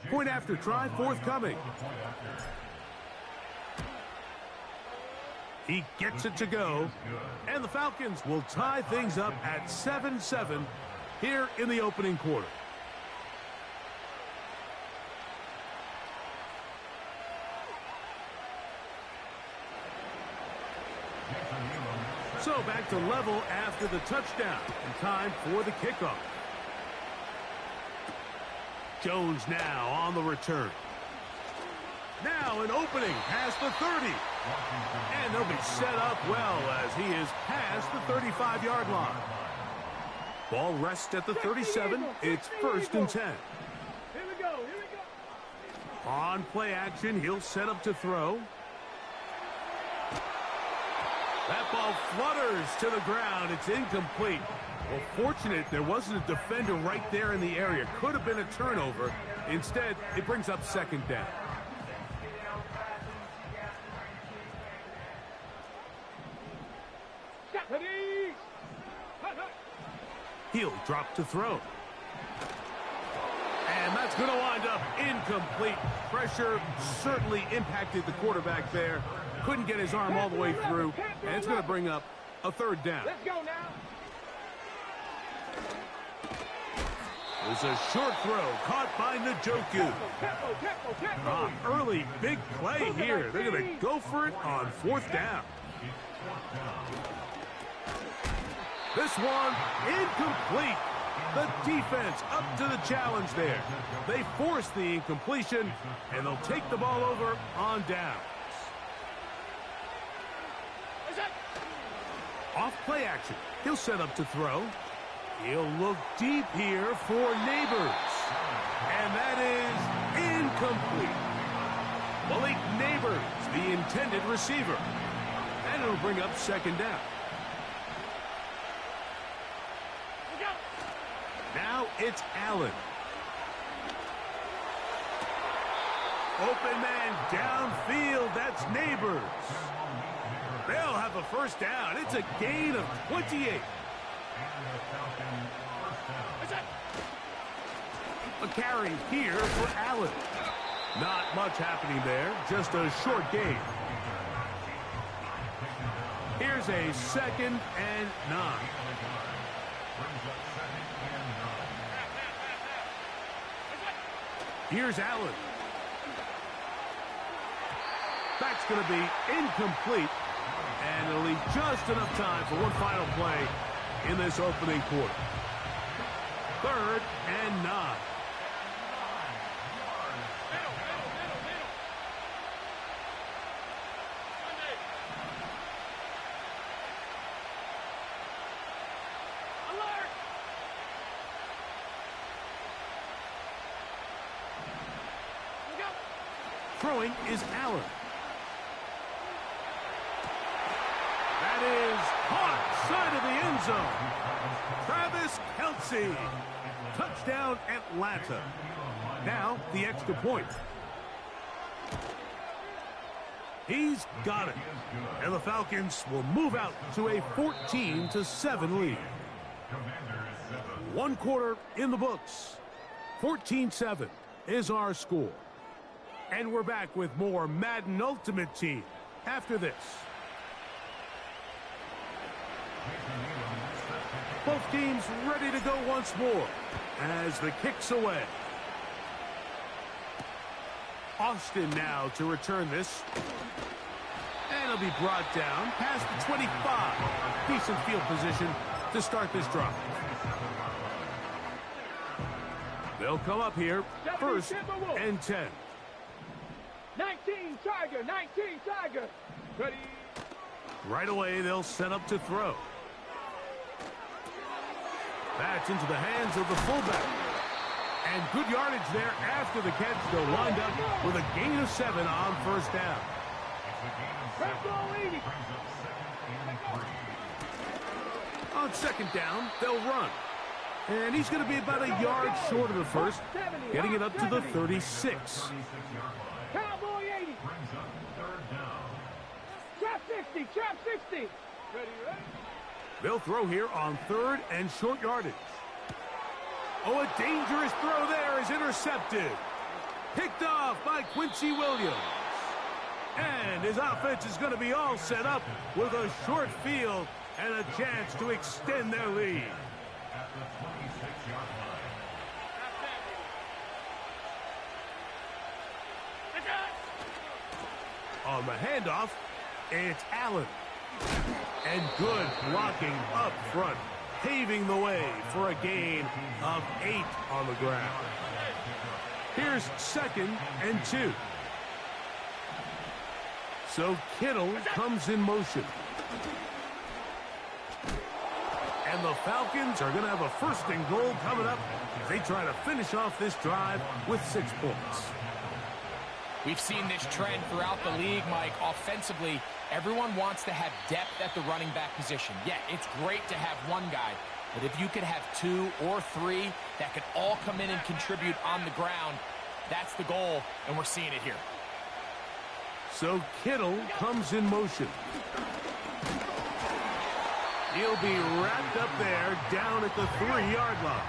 Point after try forthcoming. He gets it to go, and the Falcons will tie things up at 7-7 here in the opening quarter. So back to level after the touchdown, and time for the kickoff. Jones now on the return. Now an opening past the 30. And they'll be set up well as he is past the 35-yard line. Ball rests at the 37. It's 1st and 10. Here we go. Here we go. On play action, he'll set up to throw. That ball flutters to the ground. It's incomplete. Well, fortunate there wasn't a defender right there in the area. Could have been a turnover. Instead, it brings up 2nd down. He'll drop to throw. And that's going to wind up incomplete. Pressure certainly impacted the quarterback there. Couldn't get his arm all the way through. And it's going to bring up a 3rd down. Let's go now. There's a short throw caught by Njoku. Early big play here. They're going to go for it on 4th down. This one incomplete. The defense up to the challenge there. They force the incompletion, and they'll take the ball over on downs. Off play action. He'll set up to throw. He'll look deep here for Neighbors. And that is incomplete. Malik Neighbors, the intended receiver. And it'll bring up 2nd down. Now it's Allen. Open man downfield. That's Neighbors. They'll have a 1st down. It's a gain of 28. A carry here for Allen. Not much happening there. Just a short gain. Here's a 2nd and 9. Here's Allen. That's going to be incomplete. And it'll leave just enough time for one final play in this opening quarter. 3rd and 9. Throwing is Allen. That is caught side of the end zone. Travis Kelce. Touchdown Atlanta. Now the extra point. He's got it. And the Falcons will move out to a 14-7 lead. 1 quarter in the books. 14-7 is our score. And we're back with more Madden Ultimate Team after this. Both teams ready to go once more as the kick's away. Austin now to return this. And it'll be brought down past the 25. Decent field position to start this drive. They'll come up here 1st and 10. 19 Tiger, 19 Tiger. Ready. Right away, they'll set up to throw. That's into the hands of the fullback. And good yardage there after the catch. They'll wind up with a gain of 7 on 1st down. On 2nd down, they'll run. And he's going to be about a yard short of the 1st, getting it up to the 36. Cowboy 80. Trap 60, trap 60. Ready, ready. They'll throw here on 3rd and short yardage. Oh, a dangerous throw there is intercepted. Picked off by Quincy Williams. And his offense is going to be all set up with a short field and a chance to extend their lead. On the handoff, it's Allen. And good blocking up front, paving the way for a gain of 8 on the ground. Here's 2nd and 2. So Kittle comes in motion. And the Falcons are going to have a 1st and goal coming up as they try to finish off this drive with 6 points. We've seen this trend throughout the league, Mike. Offensively, everyone wants to have depth at the running back position. Yeah, it's great to have one guy, but if you could have 2 or 3 that could all come in and contribute on the ground, that's the goal, and we're seeing it here. So Kittle comes in motion. He'll be wrapped up there down at the 3-yard line.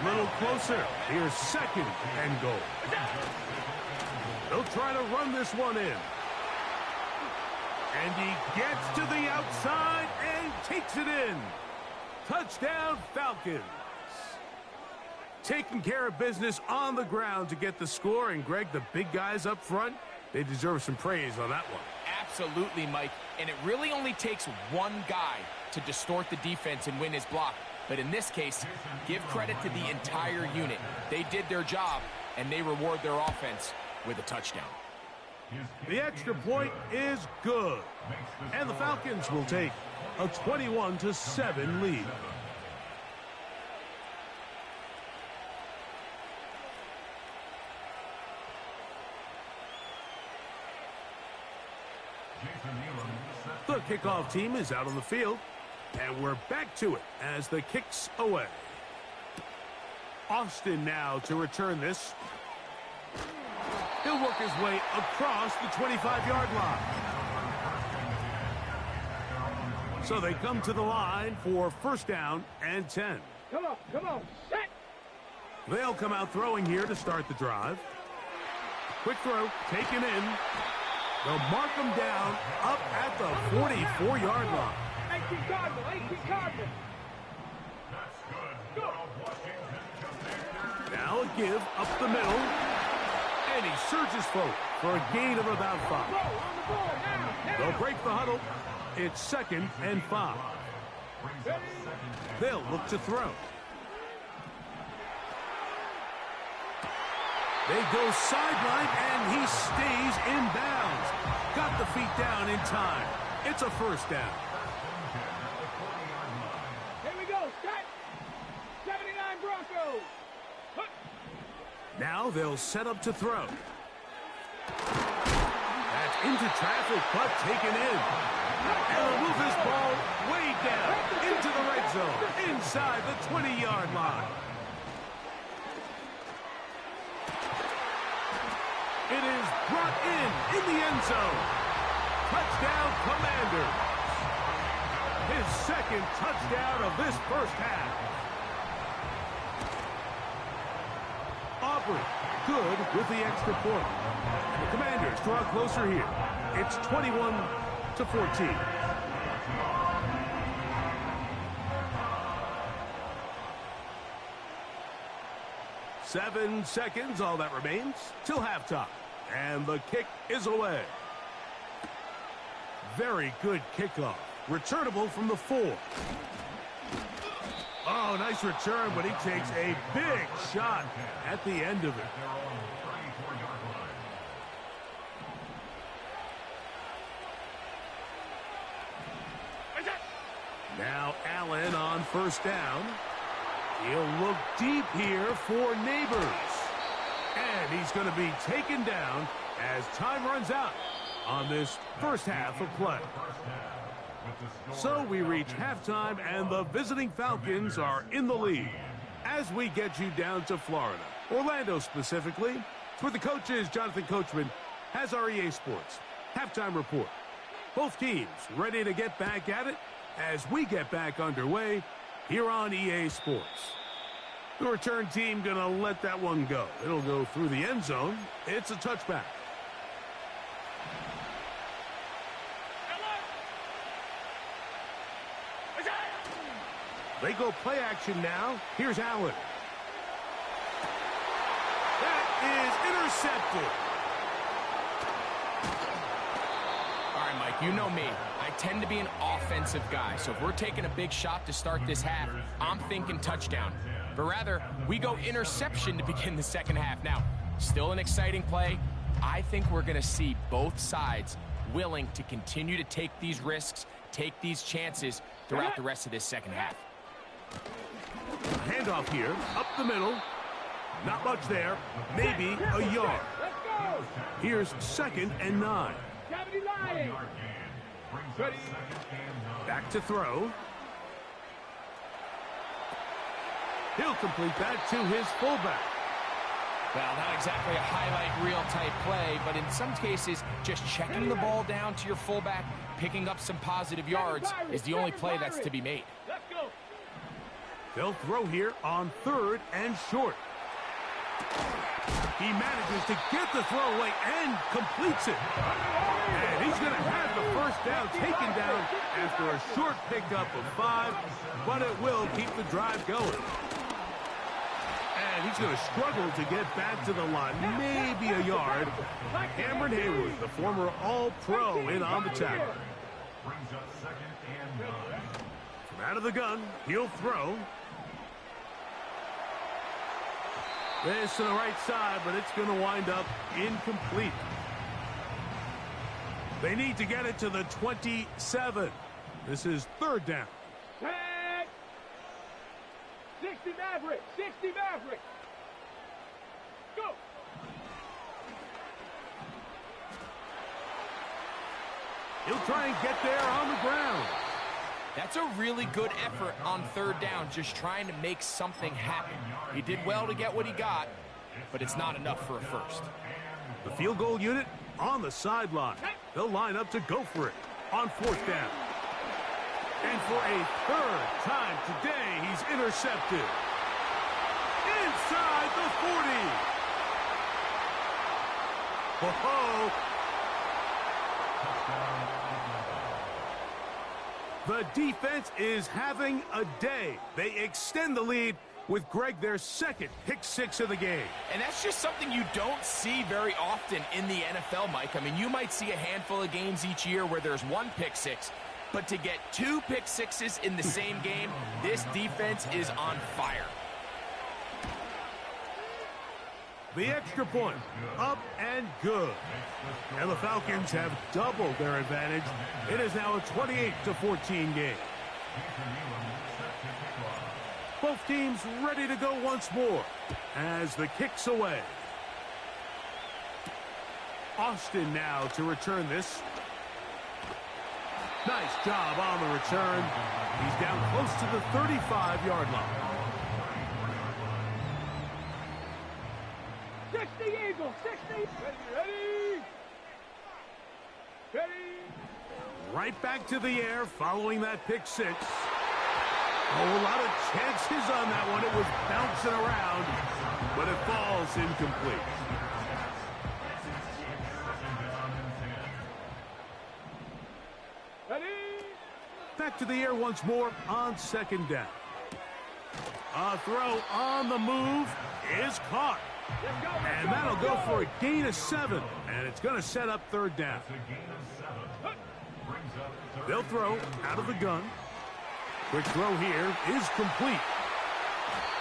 A little closer. Here's 2nd and goal. They'll try to run this one in. And he gets to the outside and takes it in. Touchdown, Falcons. Taking care of business on the ground to get the score. And, Greg, the big guys up front, they deserve some praise on that one. Absolutely, Mike. And it really only takes one guy to distort the defense and win his block. But in this case, give credit to the entire unit. They did their job, and they reward their offense with a touchdown. The extra point is good. And the Falcons will take a 21-7 lead. The kickoff team is out on the field, and we're back to it as the kick's away. Austin now to return this. He'll work his way across the 25-yard line. So they come to the line for 1st down and 10. Come on, set. They'll come out throwing here to start the drive. Quick throw, taken in. They'll mark them down up at the 44-yard line. 18 Cardinal. Go. Now a give up the middle. And he surges forward for a gain of about 5. On the ball, now. They'll break the huddle. It's 2nd and 5. They'll look to throw. They go sideline, and he stays in bounds. Got the feet down in time. It's a 1st down. Here we go, set. 79 Broncos. Now they'll set up to throw. That's into traffic, but taken in. And they'll move this ball way down into the red zone, inside the 20-yard line. It is brought in the end zone. Touchdown, Commanders. His 2nd touchdown of this 1st half. Aubrey, good with the extra point. And the Commanders draw closer here. It's 21-14. Seven seconds, all that remains, till halftime. And the kick is away. Very good kickoff. Returnable from the 4. Oh, nice return, but he takes a big shot at the end of it. Now Allen on 1st down. He'll look deep here for Neighbors. And he's going to be taken down as time runs out on this 1st half of play. So we reach halftime, and the visiting Falcons are in the lead as we get you down to Florida, Orlando specifically. For the coaches, Jonathan Coachman has our EA Sports halftime report. Both teams ready to get back at it as we get back underway here on EA Sports. The return team going to let that one go. It'll go through the end zone. It's a touchback. They go play action now. Here's Allen. That is intercepted. All right, Mike, you know me. I tend to be an offensive guy, so if we're taking a big shot to start this half, I'm thinking touchdown. But rather, we go interception to begin the second half. Now, still an exciting play. I think we're going to see both sides willing to continue to take these risks, take these chances throughout the rest of this second half. Handoff here, up the middle. Not much there, maybe a yard. Here's 2nd and 9. Back to throw. He'll complete that to his fullback. Well, not exactly a highlight reel type play, but in some cases, just checking the ball down to your fullback, picking up some positive yards is the only play that's to be made. They'll throw here on 3rd and short. He manages to get the throw away and completes it. And he's going to have the first down taken down after a short pickup of 5, but it will keep the drive going. And he's going to struggle to get back to the line, maybe a yard. Cameron Hayward, the former All-Pro, in on the tackle. From out of the gun, he'll throw. This to the right side, but it's going to wind up incomplete. They need to get it to the 27. This is 3rd down. 60 Maverick, 60 Maverick. Go. He'll try and get there on the ground. That's a really good effort on 3rd down, just trying to make something happen. He did well to get what he got, but it's not enough for a first. The field goal unit on the sideline. They'll line up to go for it on 4th down. And for a 3rd time today, he's intercepted. Inside the 40. Whoa. The defense is having a day. They extend the lead with Greg their 2nd pick 6 of the game. And that's just something you don't see very often in the NFL, Mike. I mean, you might see a handful of games each year where there's 1 pick 6, but to get 2 pick 6s in the same game, this defense is on fire. The extra point, up and good. And the Falcons have doubled their advantage. It is now a 28-14 game. Both teams ready to go once more as the kick's away. Austin now to return this. Nice job on the return. He's down close to the 35-yard line. 60 Eagles, 60. Ready. Right back to the air following that pick 6. Oh, a lot of chances on that one. It was bouncing around, but it falls incomplete. Ready. Back to the air once more on 2nd down. A throw on the move is caught. And that'll go for a gain of 7. And it's going to set up 3rd down. They'll throw out of the gun. Quick throw here is complete.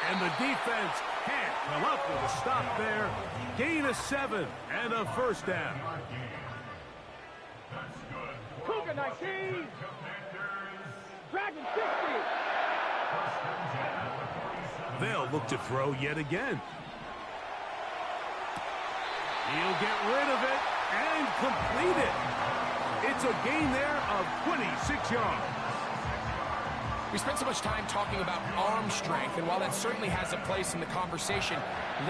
And the defense can't come up with a stop there. Gain of 7 and a 1st down. Cougar 19. Dragon 60. They'll look to throw yet again. He'll get rid of it and complete it. It's a gain there of 26 yards. We spent so much time talking about arm strength, and while that certainly has a place in the conversation,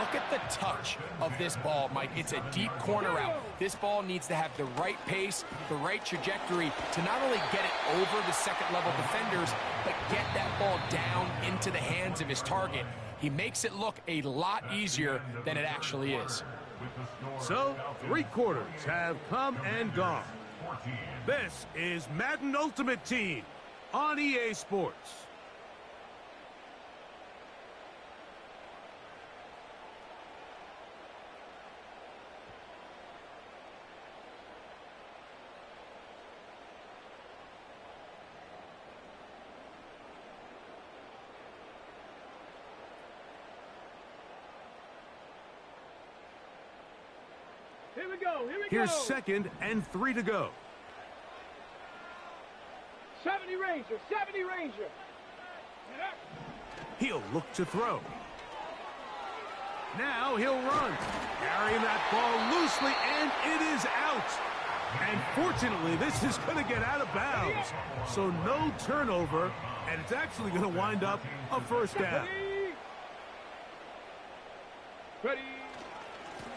look at the touch of this ball, Mike. It's a deep corner route. This ball needs to have the right pace, the right trajectory to not only get it over the second-level defenders, but get that ball down into the hands of his target. He makes it look a lot easier than it actually is. So, 3 quarters have come and gone. This is Madden Ultimate Team on EA Sports. Here we go. Here we Here's go. 2nd and 3 to go. 70 Ranger. 70 Ranger. He'll look to throw. Now he'll run. Carrying that ball loosely, and it is out. And fortunately, this is going to get out of bounds. So no turnover, and it's actually going to wind up a first down. Ready.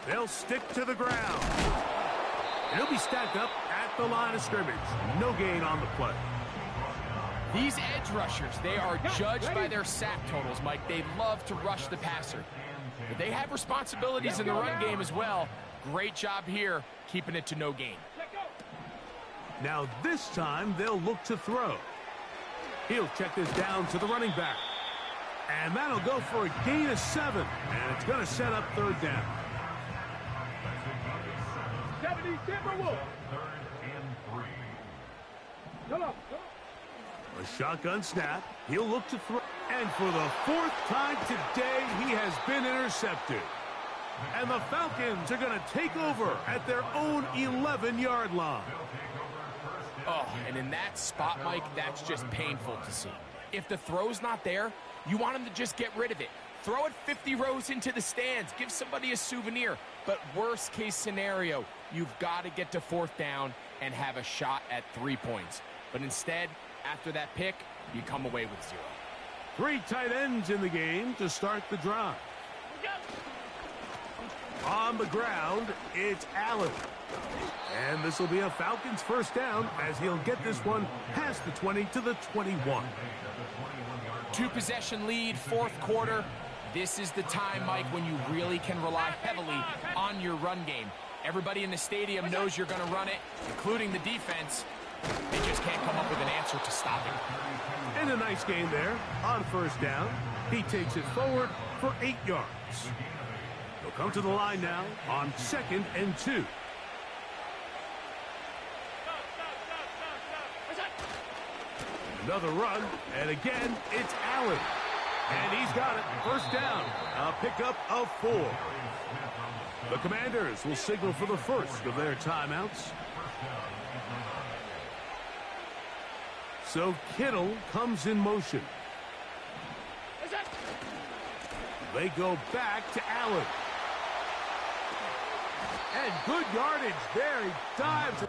They'll stick to the ground. He'll be stacked up at the line of scrimmage. No gain on the play. These edge rushers, they are judged by their sack totals, Mike. They love to rush the passer. But they have responsibilities in the run game as well. Great job here, keeping it to no gain. Now this time, they'll look to throw. He'll check this down to the running back. And that'll go for a gain of 7. And it's going to set up 3rd down. 70 Timberwolves. Come on. A shotgun snap. He'll look to throw. And for the 4th time today, he has been intercepted. And the Falcons are going to take over at their own 11-yard line. Oh, and in that spot, Mike, that's just painful to see. If the throw's not there, you want him to just get rid of it. Throw it 50 rows into the stands. Give somebody a souvenir. But worst case scenario, you've got to get to 4th down and have a shot at 3 points. But instead, after that pick, you come away with 0. 3 tight ends in the game to start the drive. On the ground, it's Allen. And this will be a Falcons first down as he'll get this one past the 20 to the 21. 2-possession lead, 4th quarter. This is the time, Mike, when you really can rely heavily on your run game. Everybody in the stadium knows you're going to run it, including the defense. They just can't come up with an answer to stop it. And a nice gain there on first down. He takes it forward for 8 yards. He'll come to the line now on 2nd and 2. Another run, and again, it's Allen. And he's got it. First down, a pickup of 4. The Commanders will signal for the first of their timeouts. So Kittle comes in motion. They go back to Allen. And good yardage there. He dives.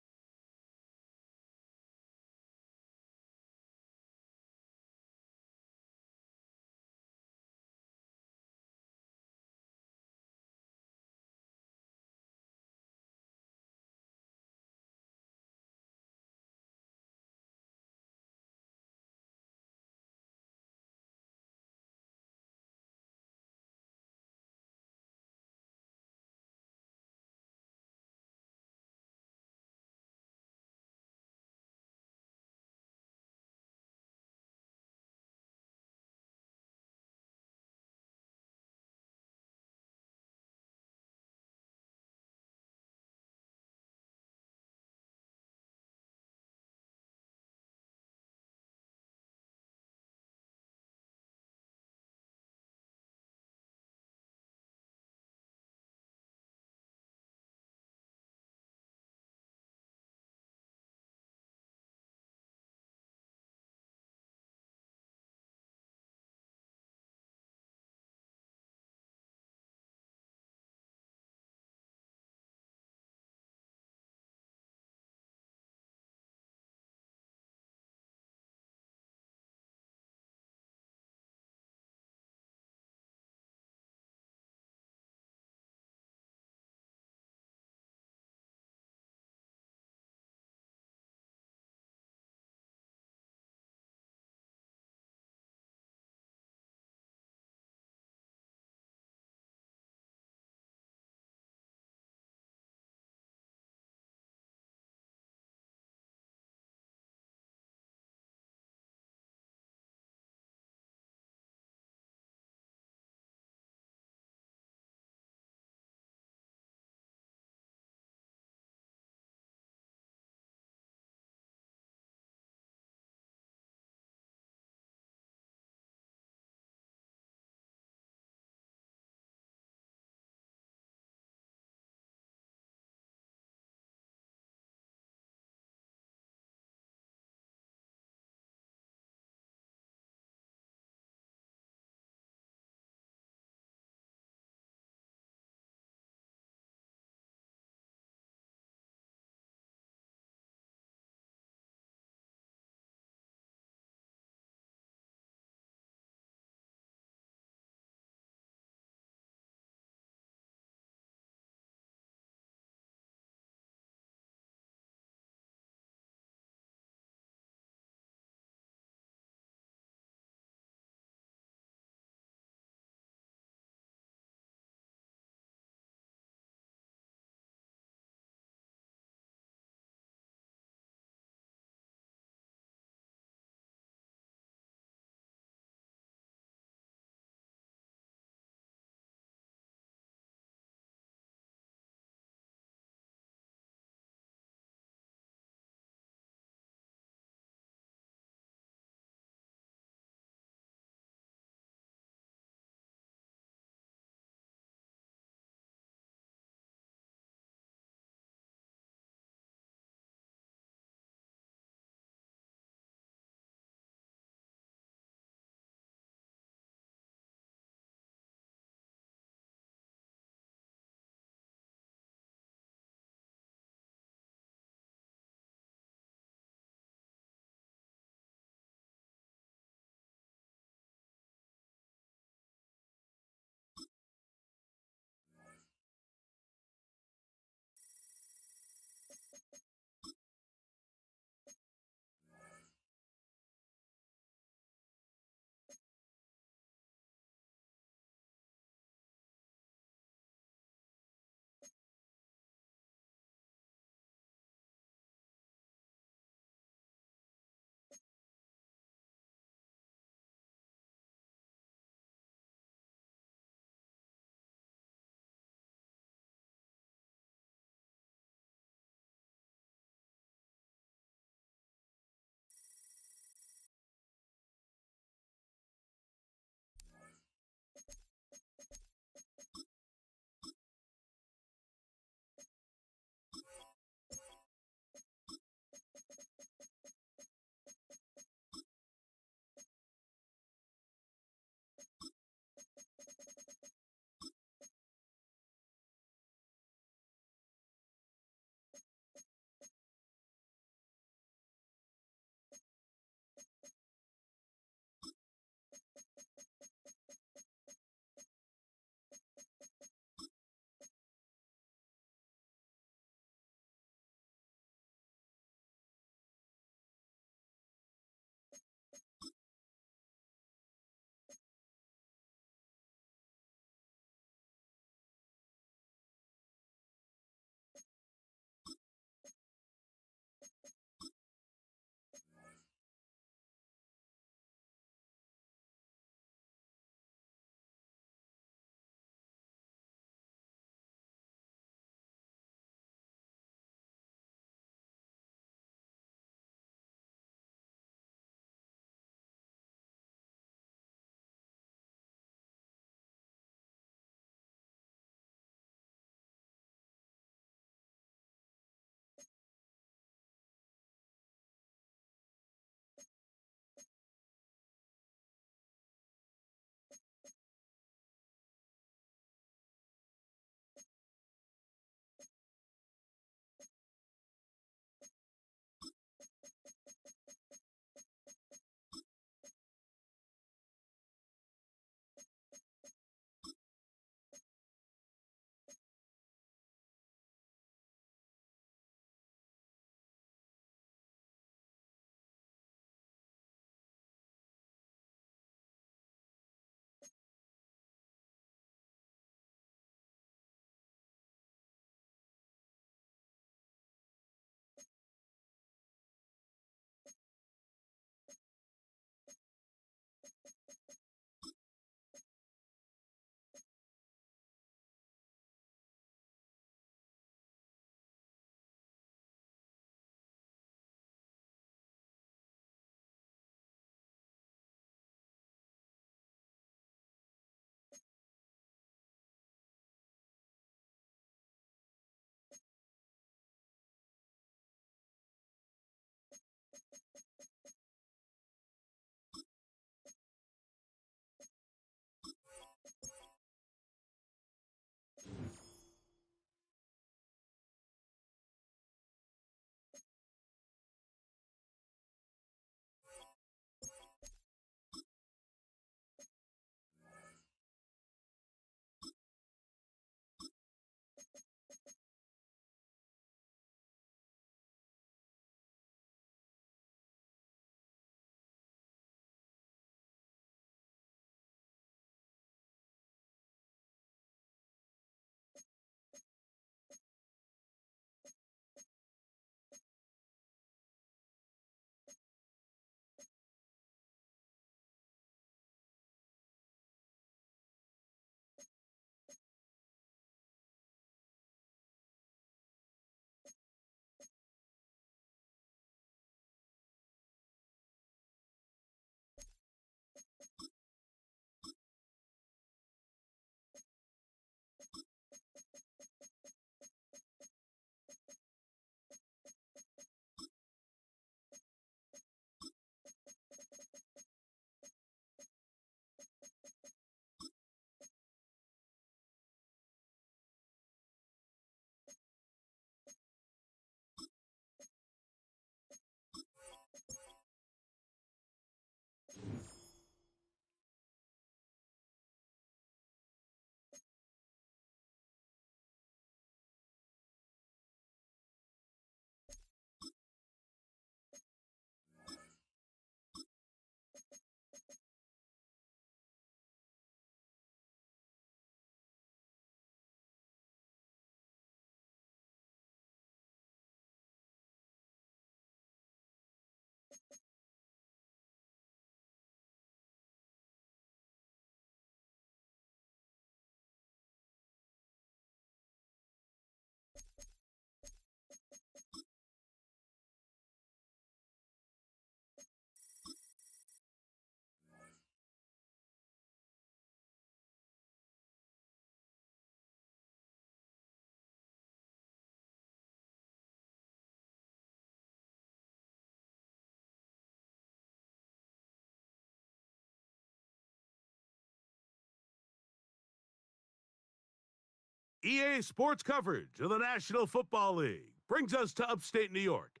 EA Sports coverage of the National Football League brings us to upstate New York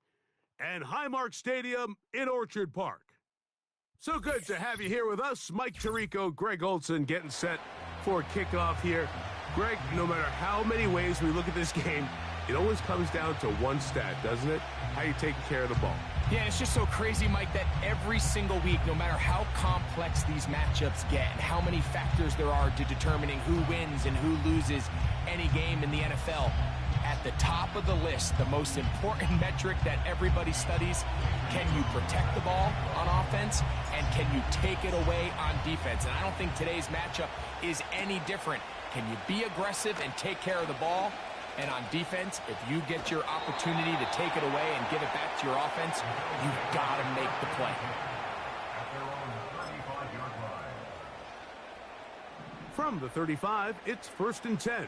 and Highmark Stadium in Orchard Park. So good to have you here with us. Mike Tirico, Greg Olson getting set for kickoff here. Greg, no matter how many ways we look at this game, it always comes down to one stat, doesn't it? How you taking care of the ball. Yeah, it's just so crazy, Mike, that every single week, no matter how complex these matchups get and how many factors there are to determining who wins and who loses any game in the NFL, at the top of the list, the most important metric that everybody studies, can you protect the ball on offense and can you take it away on defense? And I don't think today's matchup is any different. Can you be aggressive and take care of the ball? And on defense, if you get your opportunity to take it away and give it back to your offense, you've got to make the play. From the 35, it's 1st and 10.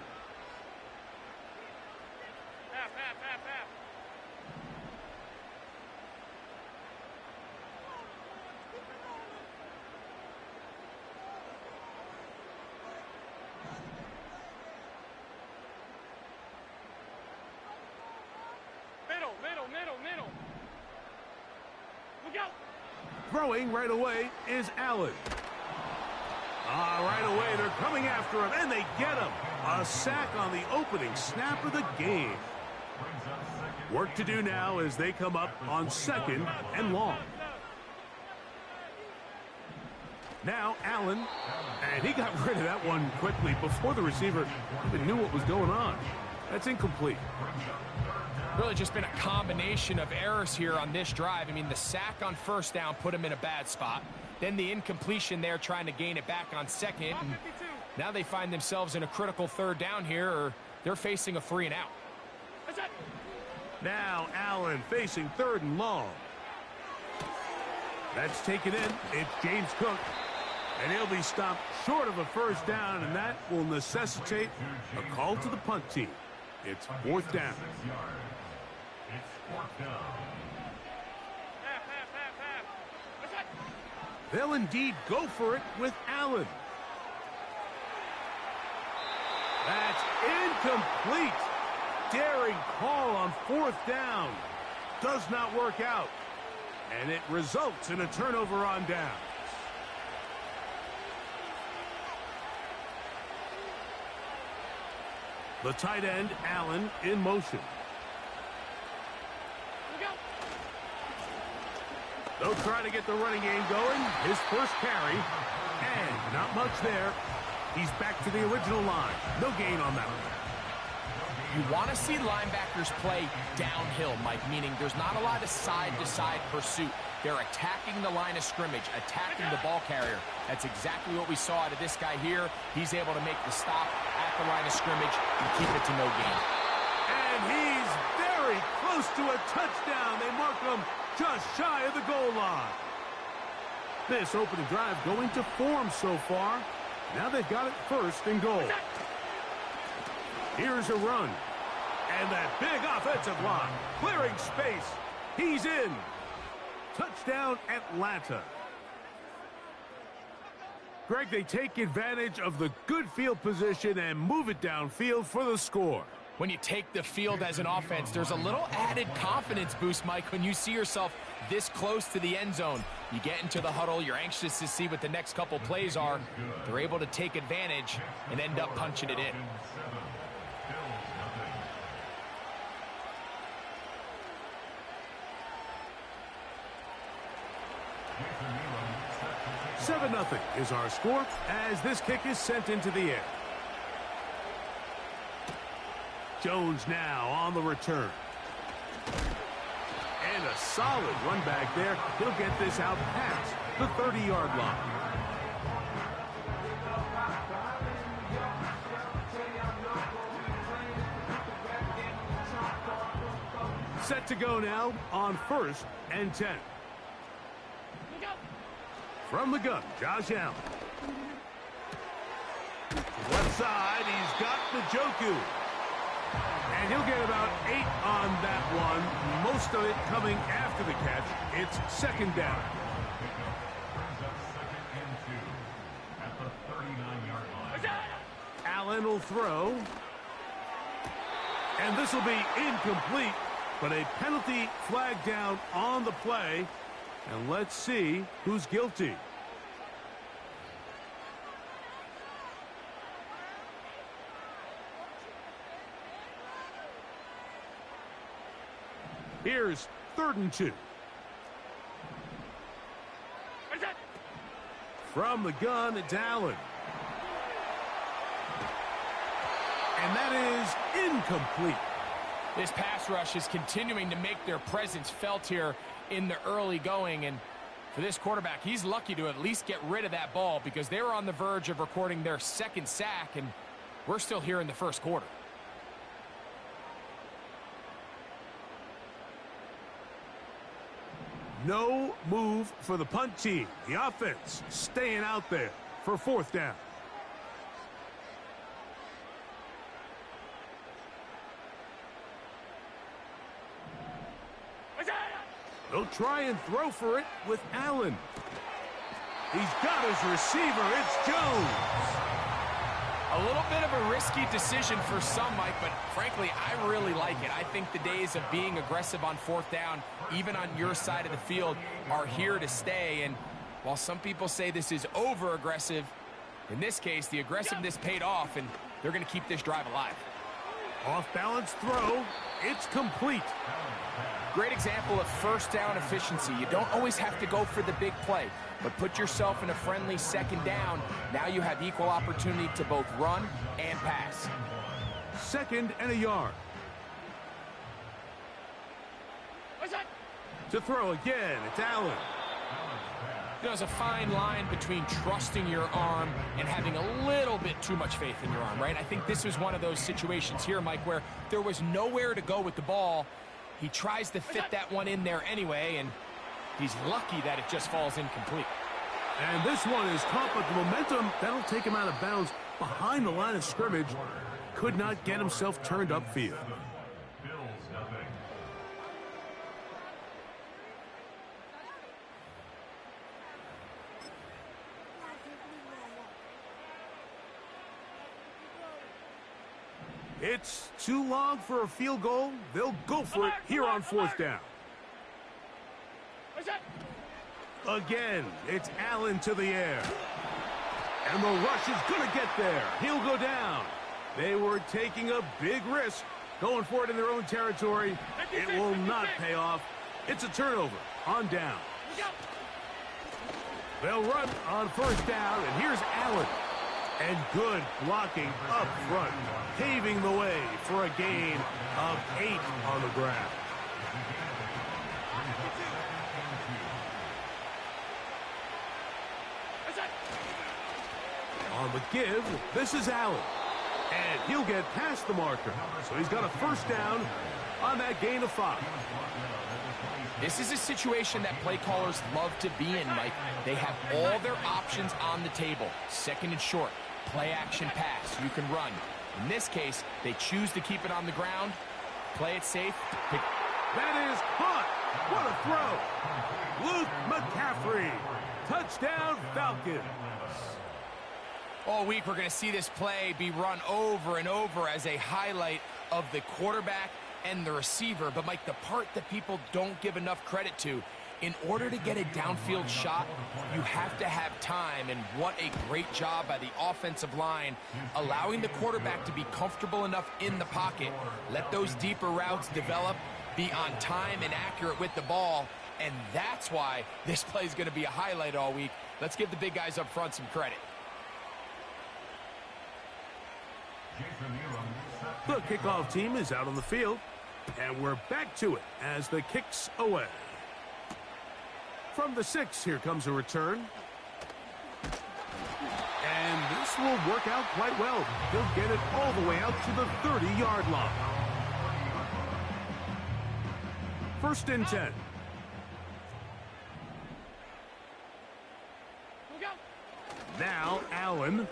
Middle. Look out. Throwing right away is Allen. Right away, they're coming after him, and they get him. A sack on the opening snap of the game. Work to do now as they come up on 2nd and long. Now Allen, and he got rid of that one quickly before the receiver even knew what was going on. That's incomplete. Really just been a combination of errors here on this drive. I mean, the sack on 1st down put him in a bad spot. Then the incompletion there trying to gain it back on 2nd. And now they find themselves in a critical 3rd down here, or they're facing a 3 and out. Now Allen facing 3rd and long. That's taken in. It's James Cook. And he'll be stopped short of a 1st down, and that will necessitate a call to the punt team. It's 4th down. They'll indeed go for it with Allen. That's incomplete. Daring call on 4th down. Does not work out. And it results in a turnover on down. The tight end, Allen, in motion. They'll try to get the running game going. His 1st carry. And not much there. He's back to the original line. No gain on that one. You want to see linebackers play downhill, Mike, meaning there's not a lot of side-to-side pursuit. They're attacking the line of scrimmage, attacking the ball carrier. That's exactly what we saw out of this guy here. He's able to make the stop at the line of scrimmage and keep it to no gain. And he's very close to a touchdown. They mark him just shy of the goal line. This opening drive going to form so far. Now they've got it 1st and goal. Here's a run. And that big offensive line clearing space. He's in. Touchdown, Atlanta. Greg, they take advantage of the good field position and move it downfield for the score. When you take the field as an offense, there's a little added confidence boost, Mike, when you see yourself this close to the end zone. You get into the huddle, you're anxious to see what the next couple plays are. They're able to take advantage and end up punching it in. Seven 0 is our score as this kick is sent into the air. Jones now on the return. And a solid run back there. He'll get this out past the 30-yard line. Set to go now on 1st and 10. From the gun, Josh Allen. Left side, he's got Njoku. And he'll get about 8 on that one. Most of it coming after the catch. It's 2nd down. Allen will throw. And this will be incomplete, but a penalty flag down on the play. And let's see who's guilty. Here's 3rd and 2. From the gun, it's Allen. And that is incomplete. This pass rush is continuing to make their presence felt here in the early going. And for this quarterback, he's lucky to at least get rid of that ball because they were on the verge of recording their 2nd sack, and we're still here in the 1st quarter. No move for the punt team. The offense staying out there for 4th down. They'll try and throw for it with Allen. He's got his receiver. It's Jones. A little bit of a risky decision for some, Mike, but frankly, I really like it. I think the days of being aggressive on 4th down, even on your side of the field, are here to stay. And while some people say this is over-aggressive, in this case, the aggressiveness paid off, and they're going to keep this drive alive. Off-balance throw. It's complete. Great example of 1st down efficiency. You don't always have to go for the big play, but put yourself in a friendly 2nd down. Now you have equal opportunity to both run and pass. 2nd and a yard. To throw again, it's Allen. There's a fine line between trusting your arm and having a little bit too much faith in your arm, right? I think this was one of those situations here, Mike, where there was nowhere to go with the ball. He tries to fit that one in there anyway, and he's lucky that it just falls incomplete. And this one is caught, but the momentum, that'll take him out of bounds behind the line of scrimmage. Could not get himself turned upfield. It's too long for a field goal. They'll go for it here on 4th down. Again, it's Allen to the air. And the rush is going to get there. He'll go down. They were taking a big risk, going for it in their own territory. It will not pay off. It's a turnover on down. They'll run on 1st down, and here's Allen. And good blocking up front, paving the way for a gain of 8 on the ground. On the give, this is Allen. And he'll get past the marker. So he's got a 1st down on that gain of 5. This is a situation that play callers love to be in, Mike. They have all their options on the table. 2nd and short. Play action pass. You can run. In this case, they choose to keep it on the ground. Play it safe. That is caught. What a throw. Luke McCaffrey. Touchdown Falcons. All week we're going to see this play be run over and over as a highlight of the quarterback and the receiver. But, Mike, the part that people don't give enough credit to, in order to get a downfield shot, you have to have time, and what a great job by the offensive line, allowing the quarterback to be comfortable enough in the pocket, let those deeper routes develop, be on time and accurate with the ball, and that's why this play is going to be a highlight all week. Let's give the big guys up front some credit. The kickoff team is out on the field, and we're back to it as the kick's away. From the 6, here comes a return. And this will work out quite well. He'll get it all the way out to the 30-yard line. 1st and 10. Now Allen.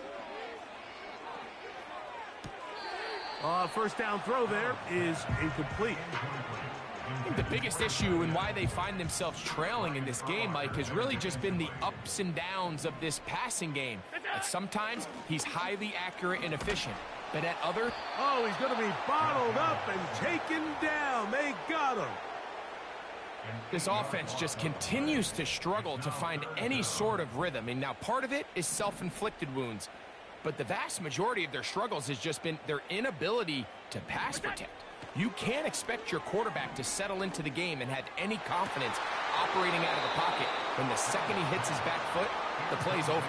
1st down throw there is incomplete. I think the biggest issue and why they find themselves trailing in this game, Mike, has really just been the ups and downs of this passing game. And sometimes he's highly accurate and efficient. But at other... Oh, he's going to be bottled up and taken down. They got him. This offense just continues to struggle to find any sort of rhythm. And now part of it is self-inflicted wounds. But the vast majority of their struggles has just been their inability to pass protect. You can't expect your quarterback to settle into the game and have any confidence operating out of the pocket. When the second he hits his back foot, the play's over.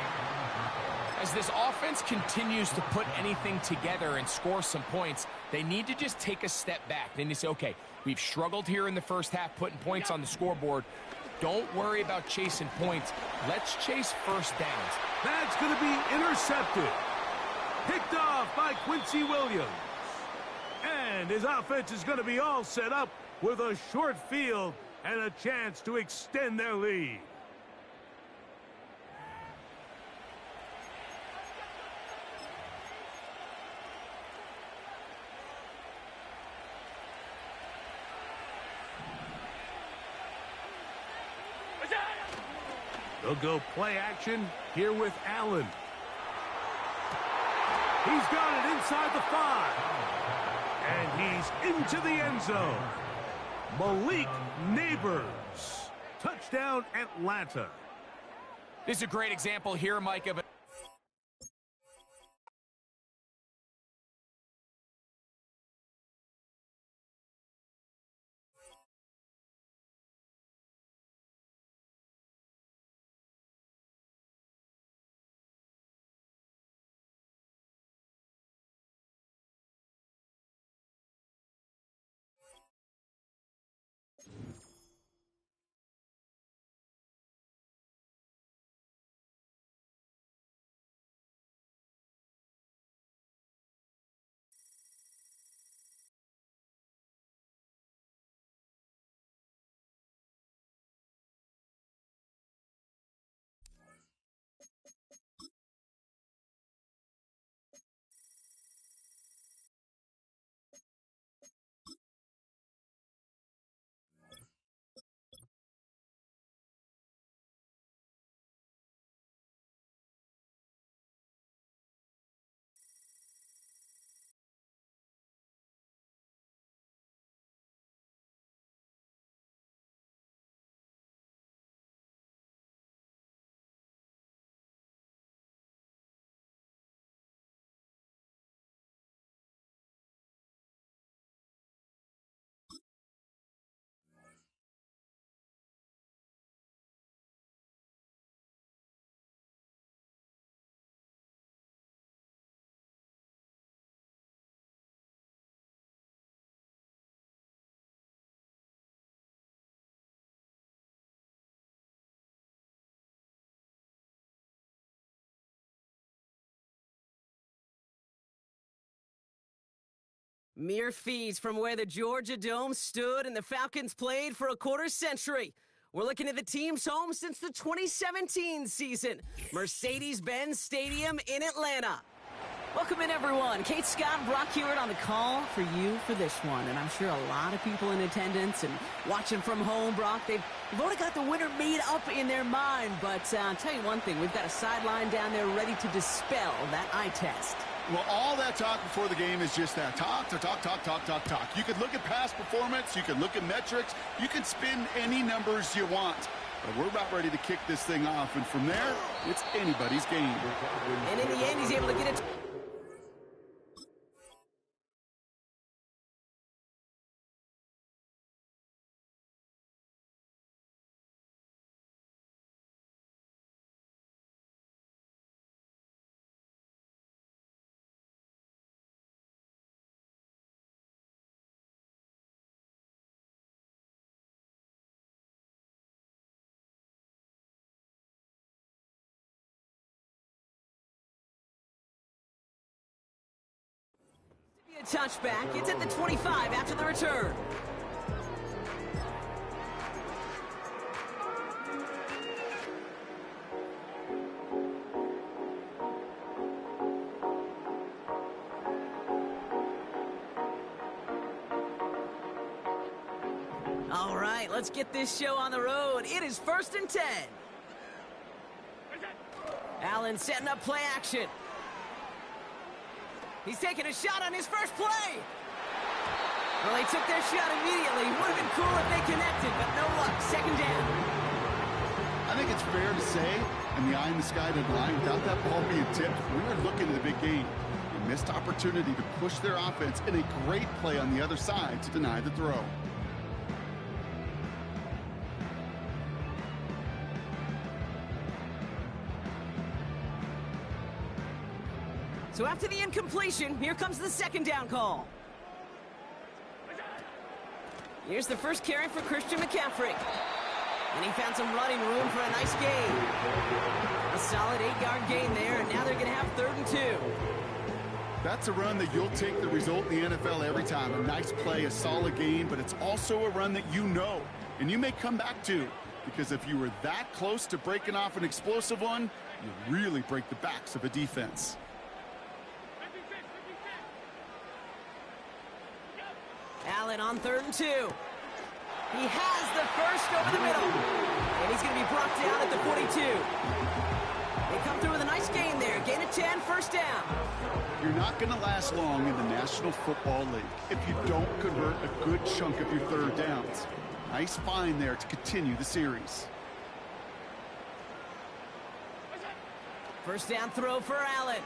As this offense continues to put anything together and score some points, they need to just take a step back. Then you say, okay, we've struggled here in the first half putting points on the scoreboard. Don't worry about chasing points. Let's chase first downs. That's going to be intercepted. Picked off by Quincy Williams. And his offense is going to be all set up with a short field and a chance to extend their lead. They'll go play action here with Allen. He's got it inside the 5. And he's into the end zone. Malik Neighbors. Touchdown, Atlanta. This is a great example here, Mike, of a... Mere feet from where the Georgia Dome stood and the Falcons played for a quarter century. We're looking at the team's home since the 2017 season, Mercedes-Benz Stadium in Atlanta. Welcome in, everyone. Kate Scott, Brock Hewitt on the call for you for this one. And I'm sure a lot of people in attendance and watching from home, Brock, they've already got the winner made up in their mind. But I'll tell you one thing, we've got a sideline down there ready to dispel that eye test. Well, all that talk before the game is just that. Talk. You could look at past performance. You can look at metrics. You can spin any numbers you want. But we're about ready to kick this thing off. And from there, it's anybody's game. And in the end, he's able to get it. A touchback. It's at the 25 after the return. All right, let's get this show on the road. It is 1st and 10. Allen setting up play action. He's taking a shot on his first play. Well, they took their shot immediately. Would have been cool if they connected, but no luck. Second down. I think it's fair to say, in the eye in the sky line, without that ball being tipped, we were looking at a big game. A missed opportunity to push their offense and a great play on the other side to deny the throw. So after the incompletion, here comes the second down call. Here's the first carry for Christian McCaffrey. And he found some running room for a nice gain. A solid 8-yard gain there, and now they're going to have 3rd and 2. That's a run that you'll take the result in the NFL every time. A nice play, a solid gain, but it's also a run that you know, and you may come back to. Because if you were that close to breaking off an explosive one, you really break the backs of a defense. Allen on 3rd and 2. He has the first over the middle. And he's going to be brought down at the 42. They come through with a nice gain there. Gain of 10, first down. You're not going to last long in the National Football League if you don't convert a good chunk of your third downs. Nice find there to continue the series. First down throw for Allen.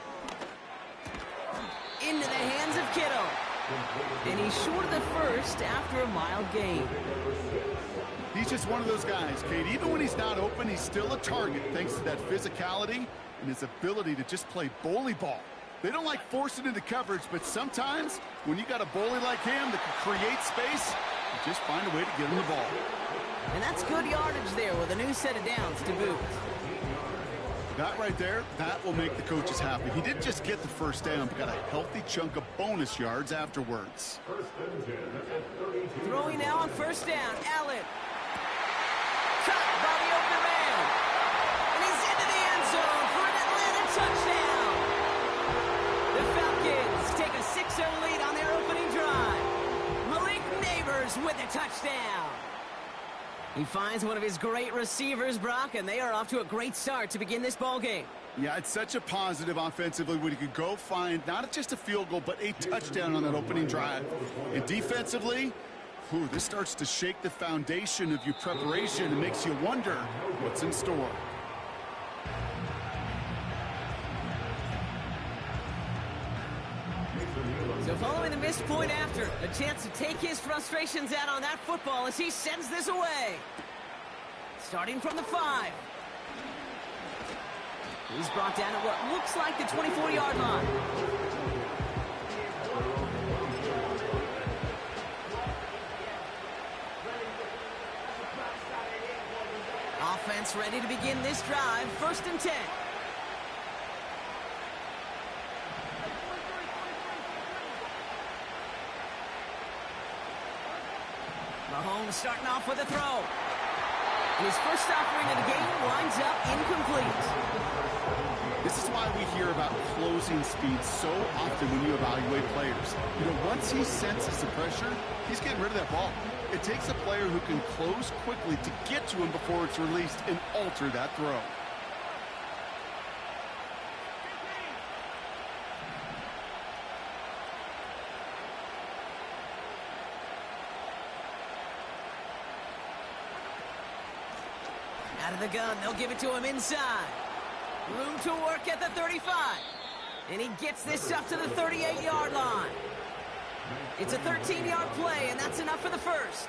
Into the hands of Kittle. And he's short of the first after a mild gain. He's just one of those guys, Kate. Even when he's not open, he's still a target thanks to that physicality and his ability to just play bully ball. They don't like forcing into coverage, but sometimes when you got a bully like him that can create space, you just find a way to get him the ball. And that's good yardage there with a new set of downs to boot. That right there, that will make the coaches happy. He didn't just get the first down, but got a healthy chunk of bonus yards afterwards. Throwing now on first down, Allen. Caught by the open man. And he's into the end zone for an Atlanta touchdown. The Falcons take a 6-0 lead on their opening drive. Malik Neighbors with a touchdown. He finds one of his great receivers, Brock, and they are off to a great start to begin this ball game. Yeah, it's such a positive offensively when you could go find not just a field goal, but a touchdown on that opening drive. And defensively, this starts to shake the foundation of your preparation and makes you wonder what's in store. So following the missed point after, a chance to take his frustrations out on that football as he sends this away. Starting from the 5. He's brought down at what looks like the 24-yard line. Offense ready to begin this drive. 1st and 10. Mahomes starting off with a throw. And his first offering of the game winds up incomplete. This is why we hear about closing speed so often when you evaluate players. You know, once he senses the pressure, he's getting rid of that ball. It takes a player who can close quickly to get to him before it's released and alter that throw. Out of the gun, they'll give it to him inside. Room to work at the 35. And he gets this up to the 38-yard line. It's a 13-yard play, and that's enough for the first.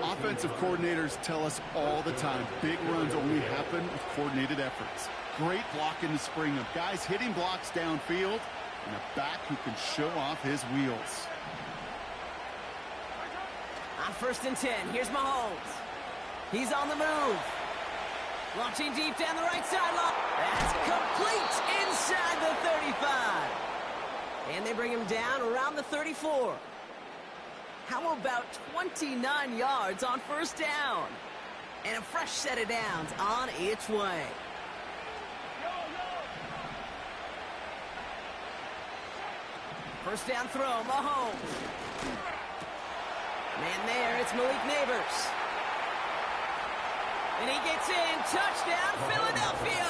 Offensive coordinators tell us all the time, big runs only happen with coordinated efforts. Great block in the spring of guys hitting blocks downfield and a back who can show off his wheels. On 1st and 10, here's Mahomes. He's on the move. Launching deep down the right sideline. That's complete inside the 35. And they bring him down around the 34. How about 29 yards on first down? And a fresh set of downs on its way. First down throw, Mahomes. Man there, it's Malik Neighbors. And he gets in. Touchdown, Philadelphia.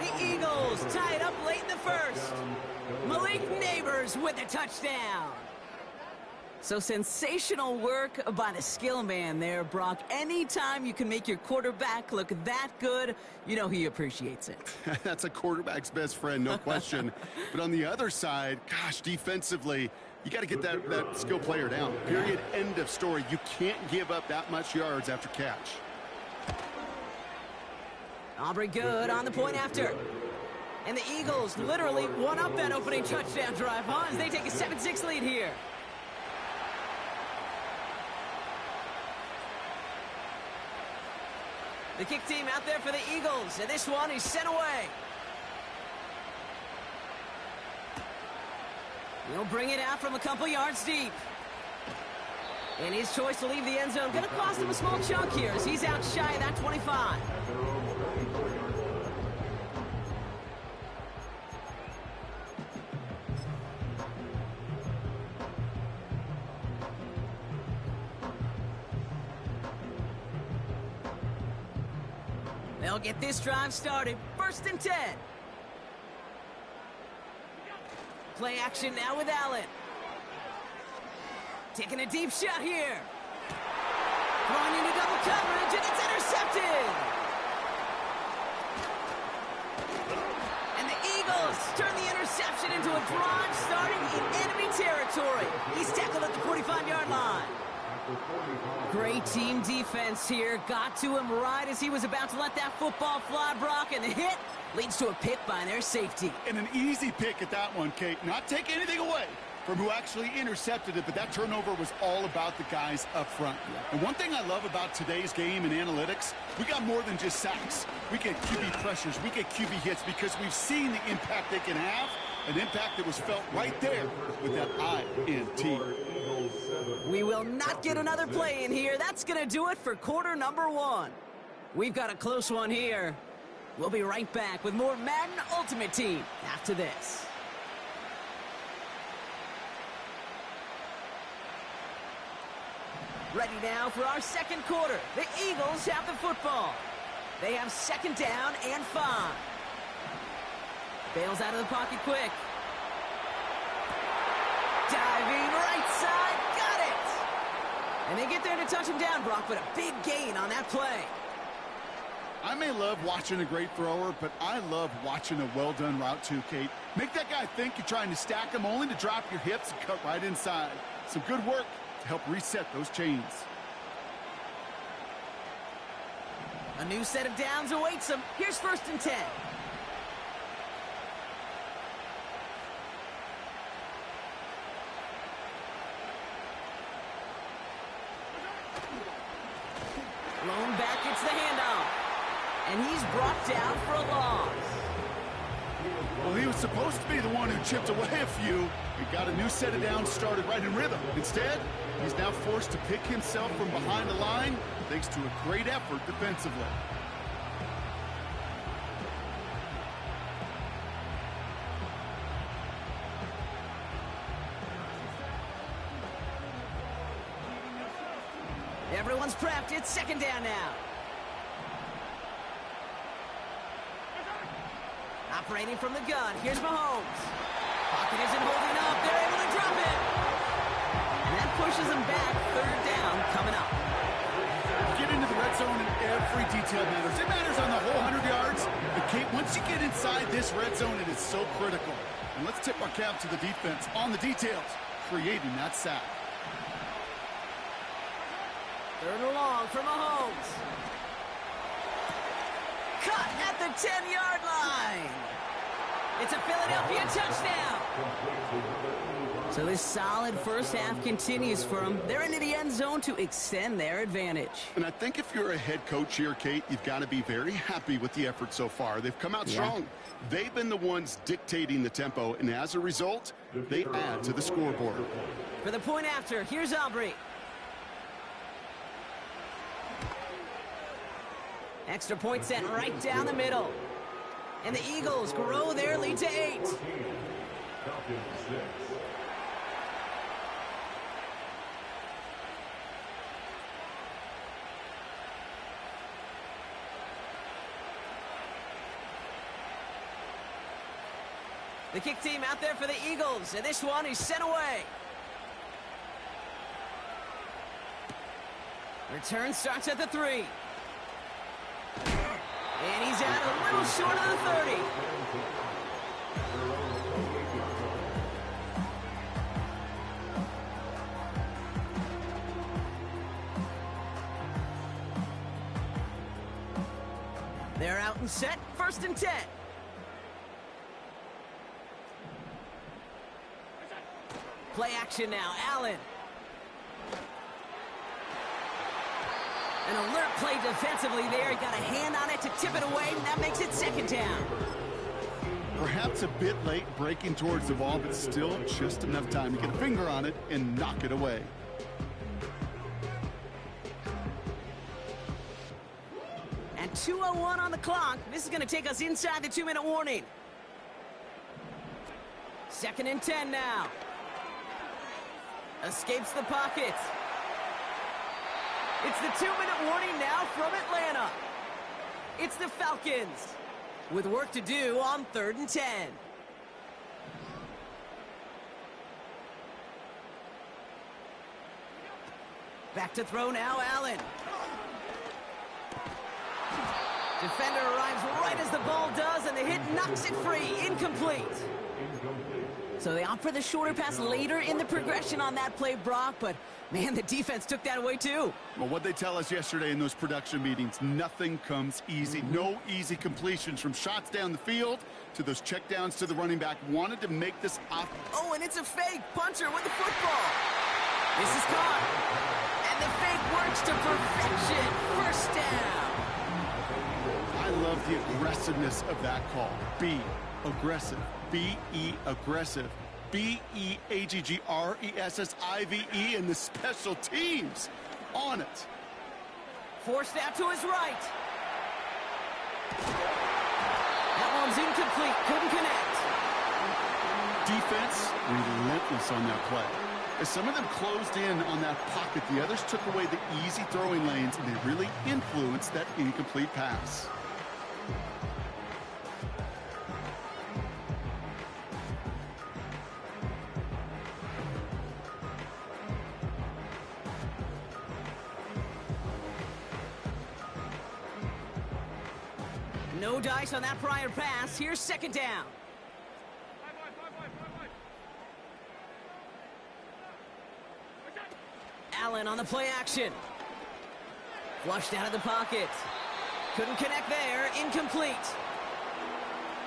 The Eagles tie it up late in the first. Malik Neighbors with a touchdown. So sensational work by the skill man there, Brock. Anytime you can make your quarterback look that good, you know he appreciates it. That's a quarterback's best friend, no question. But on the other side, gosh, defensively, you got to get that skill player down. Period. End of story. You can't give up that much yards after catch. Aubrey good on the point after. And the Eagles literally won up that opening touchdown drive, huh? As they take a 7-6 lead here. The kick team out there for the Eagles, and this one is sent away. He'll bring it out from a couple yards deep. And his choice to leave the end zone going to cost him a small chunk here as he's out shy of that 25. They'll get this drive started. 1st and 10. Play action now with Allen. Taking a deep shot here. Throwing into double coverage, and it's intercepted. And the Eagles turn the interception into a drive starting in enemy territory. He's tackled at the 45-yard line. Great team defense here. Got to him right as he was about to let that football fly, Brock, and the hit leads to a pick by their safety. And an easy pick at that one, Kate. Not take anything away from who actually intercepted it, but that turnover was all about the guys up front. And one thing I love about today's game and analytics, we got more than just sacks. We get QB pressures, we get QB hits because we've seen the impact they can have, an impact that was felt right there with that INT. We will not get another play in here. That's going to do it for quarter number 1. We've got a close one here. We'll be right back with more Madden Ultimate Team after this. Ready now for our second quarter. The Eagles have the football. They have 2nd down and 5. Bails out of the pocket quick. Diving right side, got it! And they get there to touch him down, Brock, but a big gain on that play. I may love watching a great thrower, but I love watching a well-done route too, Kate. Make that guy think you're trying to stack him only to drop your hips and cut right inside. Some good work to help reset those chains. A new set of downs awaits him. Here's 1st and 10. Lone back gets the handoff. And he's brought down for a loss. Well, he was supposed to be the one who chipped away a few. He got a new set of downs started right in rhythm. Instead, he's now forced to pick himself from behind the line thanks to a great effort defensively. Everyone's prepped. It's 2nd down now. Operating from the gun. Here's Mahomes. Pocket isn't holding up. They're able to drop it. And that pushes them back. 3rd down coming up. Get into the red zone and every detail matters. It matters on the whole 100 yards. But Kate, once you get inside this red zone, it is so critical. And let's tip our cap to the defense on the details, creating that sack. 3rd and long for Mahomes. Cut at the 10-yard line. It's a Philadelphia touchdown. So this solid first half continues for them. They're into the end zone to extend their advantage. And I think if you're a head coach here, Kate, you've got to be very happy with the effort so far. They've come out strong. They've been the ones dictating the tempo, and as a result, they add to the scoreboard. For the point after, here's Aubrey. Extra point set right down the middle. And the Eagles grow their lead to 8. The kick team out there for the Eagles, and this one is sent away. Return starts at the 3. And he's out a little short of the 30. They're out and set, 1st and 10. Play action now, Allen. An alert play defensively there. He got a hand on it to tip it away, and that makes it 2nd down. Perhaps a bit late breaking towards the ball, but still just enough time to get a finger on it and knock it away. And 2:01 on the clock. This is going to take us inside the 2-minute warning. 2nd and 10 now. Escapes the pocket. It's the 2-minute warning now from Atlanta. It's the Falcons with work to do on 3rd and 10. Back to throw now, Allen. Defender arrives right as the ball does, and the hit knocks it free. Incomplete. So they opt for the shorter pass later in the progression on that play, Brock, but man, the defense took that away too. Well, what they tell us yesterday in those production meetings, nothing comes easy. No easy completions, from shots down the field to those checkdowns to the running back. Wanted to make this off. Oh, and it's a fake. Punter with the football. This is caught. And the fake works to perfection. 1st down. I love the aggressiveness of that call. B, aggressive. B-E, aggressive. B-E-A-G-G-R-E-S-S-I-V-E, and the special teams on it. Forced out to his right. That one's incomplete. Couldn't connect. Defense relentless on that play. As some of them closed in on that pocket, the others took away the easy throwing lanes, and they really influenced that incomplete pass. No dice on that prior pass. Here's 2nd down. Allen on the play action. Flushed out of the pocket. Couldn't connect there. Incomplete.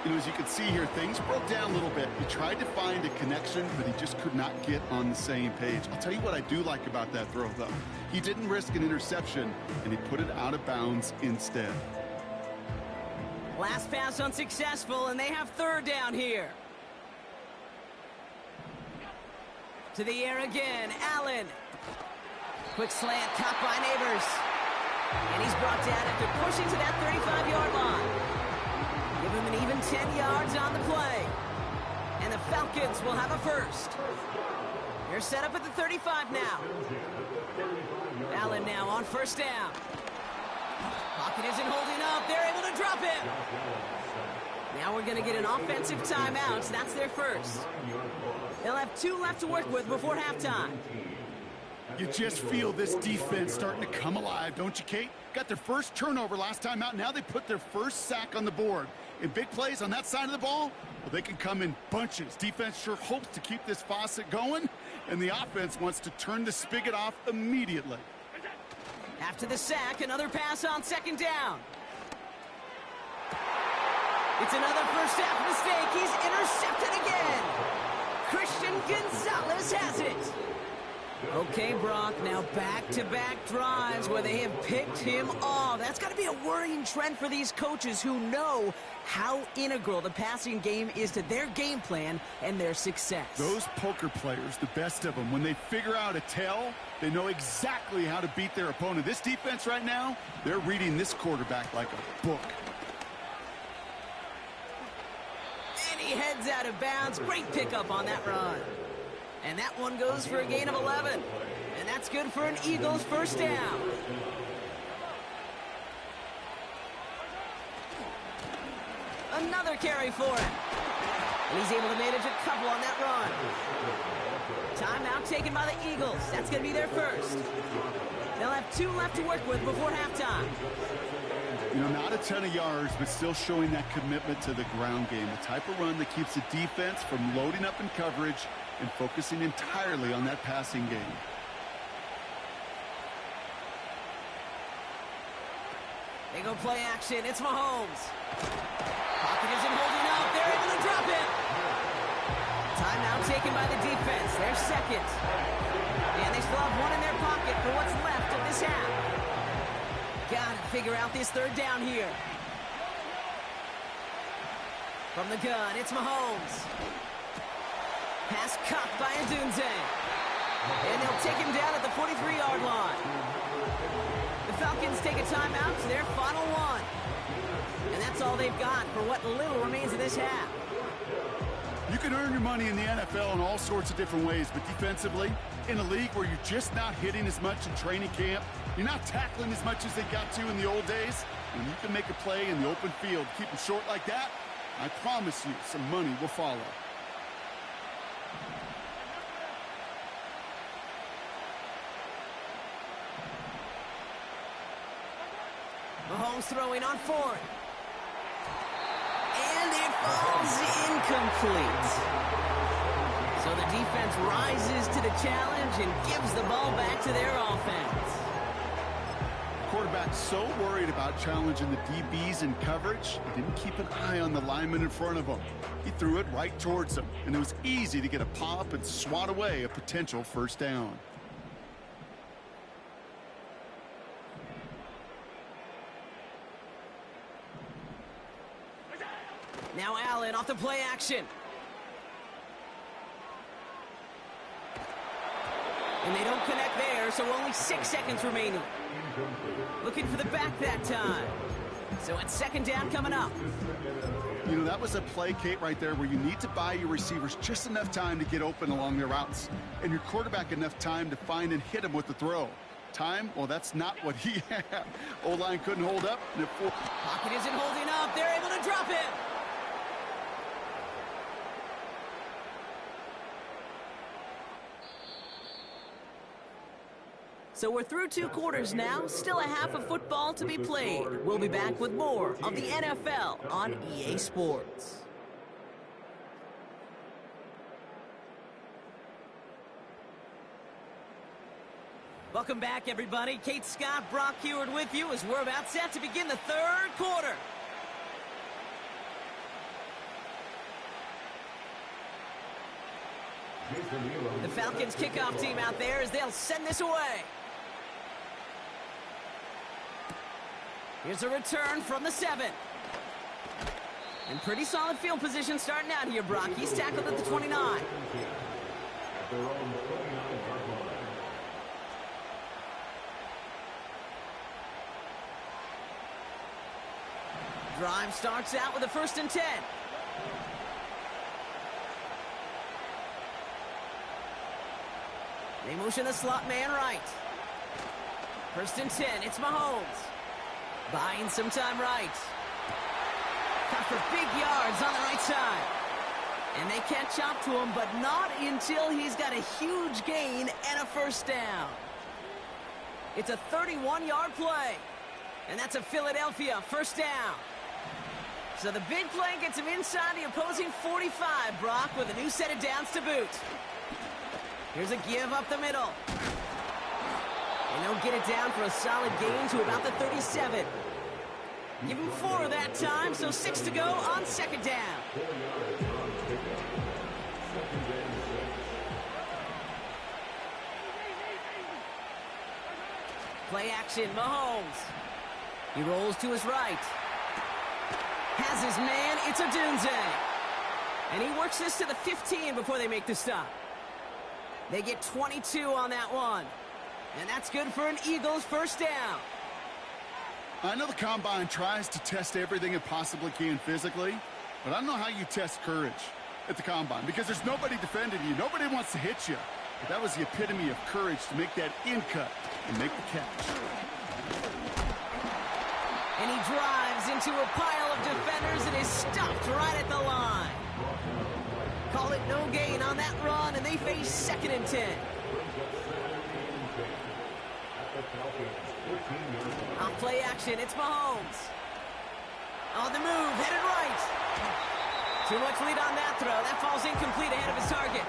You know, as you can see here, things broke down a little bit. He tried to find a connection, but he just could not get on the same page. I'll tell you what I do like about that throw, though. He didn't risk an interception, and he put it out of bounds instead. Last pass unsuccessful, and they have 3rd down here. To the air again, Allen. Quick slant, caught by Neighbors. And he's brought down after pushing to that 35-yard line. Give him an even 10 yards on the play. And the Falcons will have a 1st. They're set up at the 35 now. Allen now on 1st down. Pocket isn't holding up. They're able to drop him. Now we're going to get an offensive timeout. That's their 1st. They'll have 2 left to work with before halftime. You just feel this defense starting to come alive, don't you, Kate? Got their 1st turnover last time out. Now they put their 1st sack on the board. In big plays on that side of the ball, well, they can come in bunches. Defense sure hopes to keep this faucet going, and the offense wants to turn the spigot off immediately. After the sack, another pass on 2nd down. It's another first half mistake. He's intercepted again. Christian Gonzalez has it. Okay, Brock, now back-to-back drives where they have picked him off. That's got to be a worrying trend for these coaches who know how integral the passing game is to their game plan and their success. Those poker players, the best of them, when they figure out a tell, they know exactly how to beat their opponent. This defense right now, they're reading this quarterback like a book. And he heads out of bounds. Great pickup on that run. And that one goes for a gain of 11. And that's good for an Eagles 1st down. Another carry for him. And he's able to manage a couple on that run. Timeout taken by the Eagles. That's going to be their first. They'll have 2 left to work with before halftime. You know, not a ton of yards, but still showing that commitment to the ground game. The type of run that keeps the defense from loading up in coverage and focusing entirely on that passing game. They go play action. It's Mahomes. Pocket isn't holding up. They're able to drop it. Timeout taken by the defense. Their second. And they still have 1 in their pocket for what's left of this half. Gotta figure out this third down here. From the gun, it's Mahomes. Pass caught by Adunze. And they'll take him down at the 43-yard line. The Falcons take a timeout to their final 1. And that's all they've got for what little remains of this half. You can earn your money in the NFL in all sorts of different ways, but defensively, in a league where you're just not hitting as much in training camp, you're not tackling as much as they got to in the old days, when you can make a play in the open field, keep them short like that, I promise you some money will follow. Mahomes throwing on 4th. And it falls incomplete. So the defense rises to the challenge and gives the ball back to their offense. The quarterback's so worried about challenging the DBs in coverage, he didn't keep an eye on the lineman in front of him. He threw it right towards him, and it was easy to get a pop and swat away a potential first down. Now Allen off the play action. And they don't connect there, so only 6 seconds remaining. Looking for the back that time. So it's second down coming up. You know, that was a play, Kate, right there where you need to buy your receivers just enough time to get open along their routes. And your quarterback enough time to find and hit him with the throw. Time? Well, that's not what he had. O-line couldn't hold up. Pocket isn't holding up. They're able to drop it. So we're through 2 quarters now, still a half of football to be played. We'll be back with more of the NFL on EA Sports. Welcome back, everybody. Kate Scott, Brock Heward with you as we're about set to begin the third quarter. The Falcons kickoff team out there as they'll send this away. Here's a return from the 7. And pretty solid field position starting out here, Brock. He's tackled at the 29. Drive starts out with a 1st and 10. They motion the slot man right. 1st and 10, it's Mahomes. Buying some time right. Cut for big yards on the right side. And they catch up to him, but not until he's got a huge gain and a 1st down. It's a 31-yard play. And that's a Philadelphia 1st down. So the big play gets him inside the opposing 45, Brock, with a new set of downs to boot. Here's a give up the middle. And they'll get it down for a solid gain to about the 37. Give him 4 that time, so 6 to go on 2nd down. Play action, Mahomes. He rolls to his right. Has his man, it's Adunze. And he works this to the 15 before they make the stop. They get 22 on that one. And that's good for an Eagles 1st down. I know the Combine tries to test everything it possibly can physically, but I don't know how you test courage at the Combine because there's nobody defending you. Nobody wants to hit you. But that was the epitome of courage to make that in cut and make the catch. And he drives into a pile of defenders and is stopped right at the line. but no gain on that run, and they face 2nd and 10. On play action, it's Mahomes. On the move, headed right. Too much lead on that throw. That falls incomplete ahead of his target.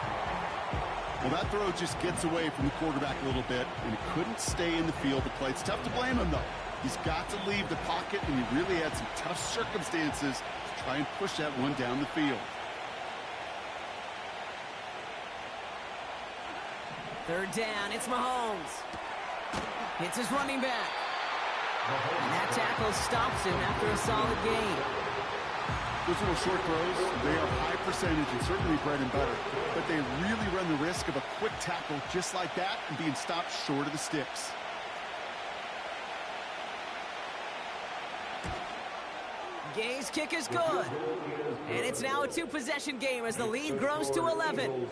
Well, that throw just gets away from the quarterback a little bit, and he couldn't stay in the field to play. It's tough to blame him, though. He's got to leave the pocket, and he really had some tough circumstances to try and push that one down the field. 3rd down, it's Mahomes. Hits his running back. And that tackle stops him after a solid gain. Those little short throws, they are high percentage and certainly bread and butter, but they really run the risk of a quick tackle just like that and being stopped short of the sticks. Gay's kick is good. And it's now a 2-possession game as the lead grows to 11.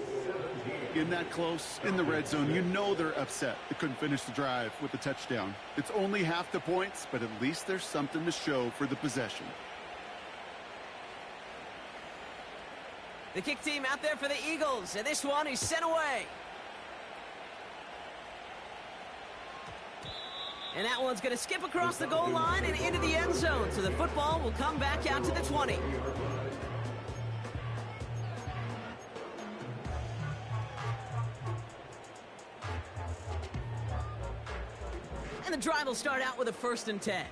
In that close, in the red zone, you know they're upset. They couldn't finish the drive with the touchdown. It's only half the points, but at least there's something to show for the possession. The kick team out there for the Eagles, and this one is sent away. And that one's going to skip across the goal line and into the end zone, so the football will come back out to the 20. And the drive will start out with a 1st and 10.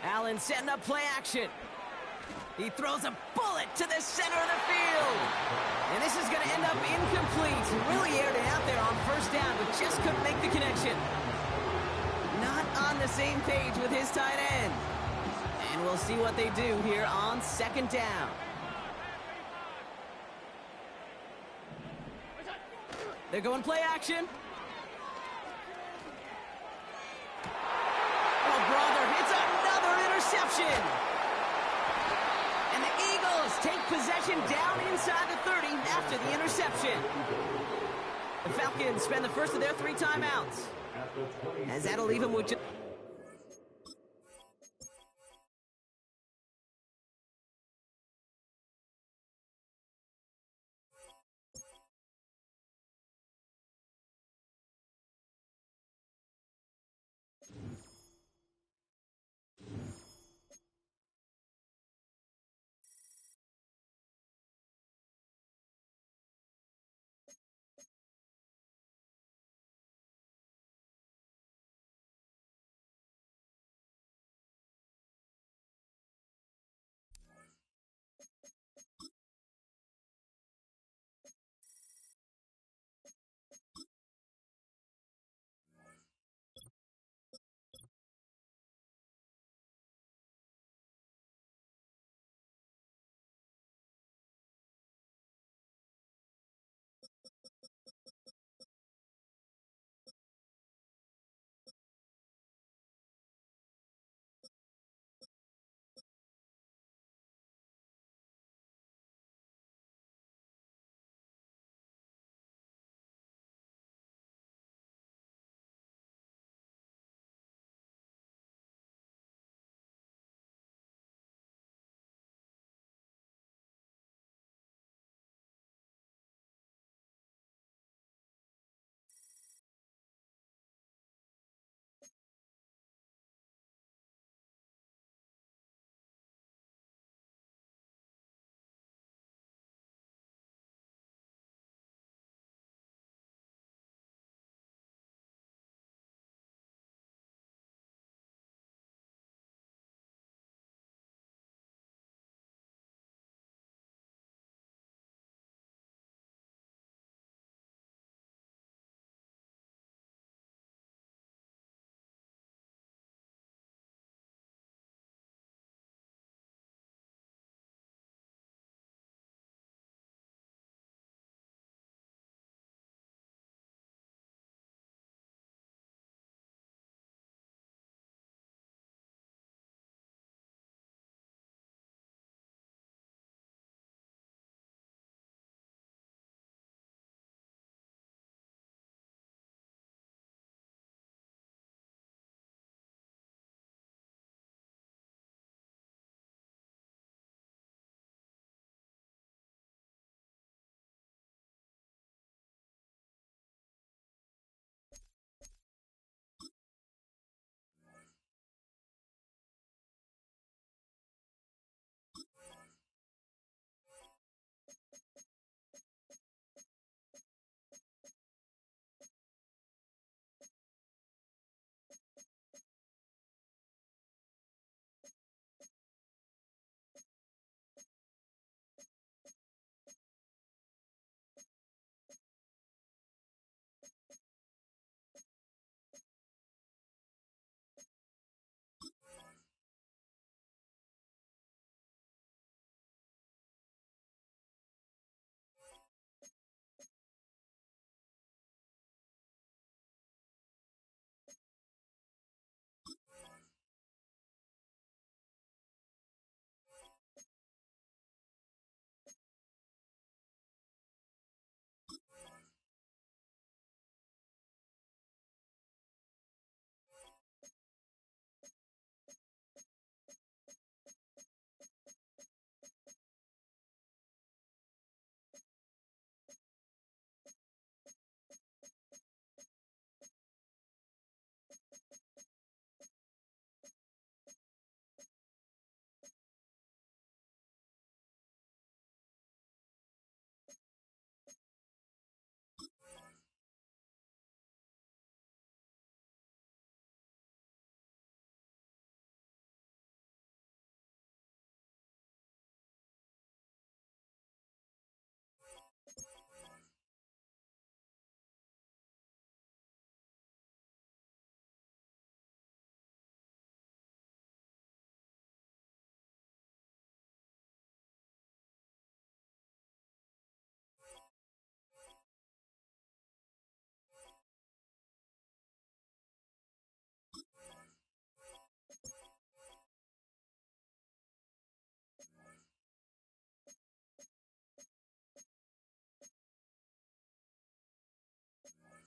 Allen setting up play action. He throws a bullet to the center of the field. And this is going to end up incomplete. He really aired it out there on 1st down, but just couldn't make the connection. Not on the same page with his tight end. And we'll see what they do here on 2nd down. They're going play action. Oh, brother, it's another interception. And the Eagles take possession down inside the 30 after the interception. The Falcons spend the first of their 3 timeouts, as that'll leave them with just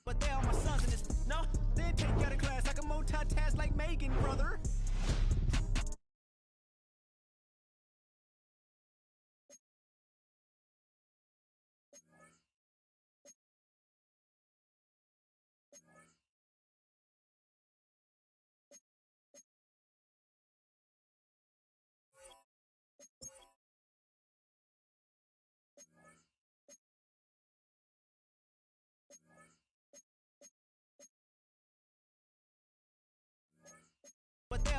But they are my sons in this. No, they take you out of class. I can multitask like Megan, brother. But they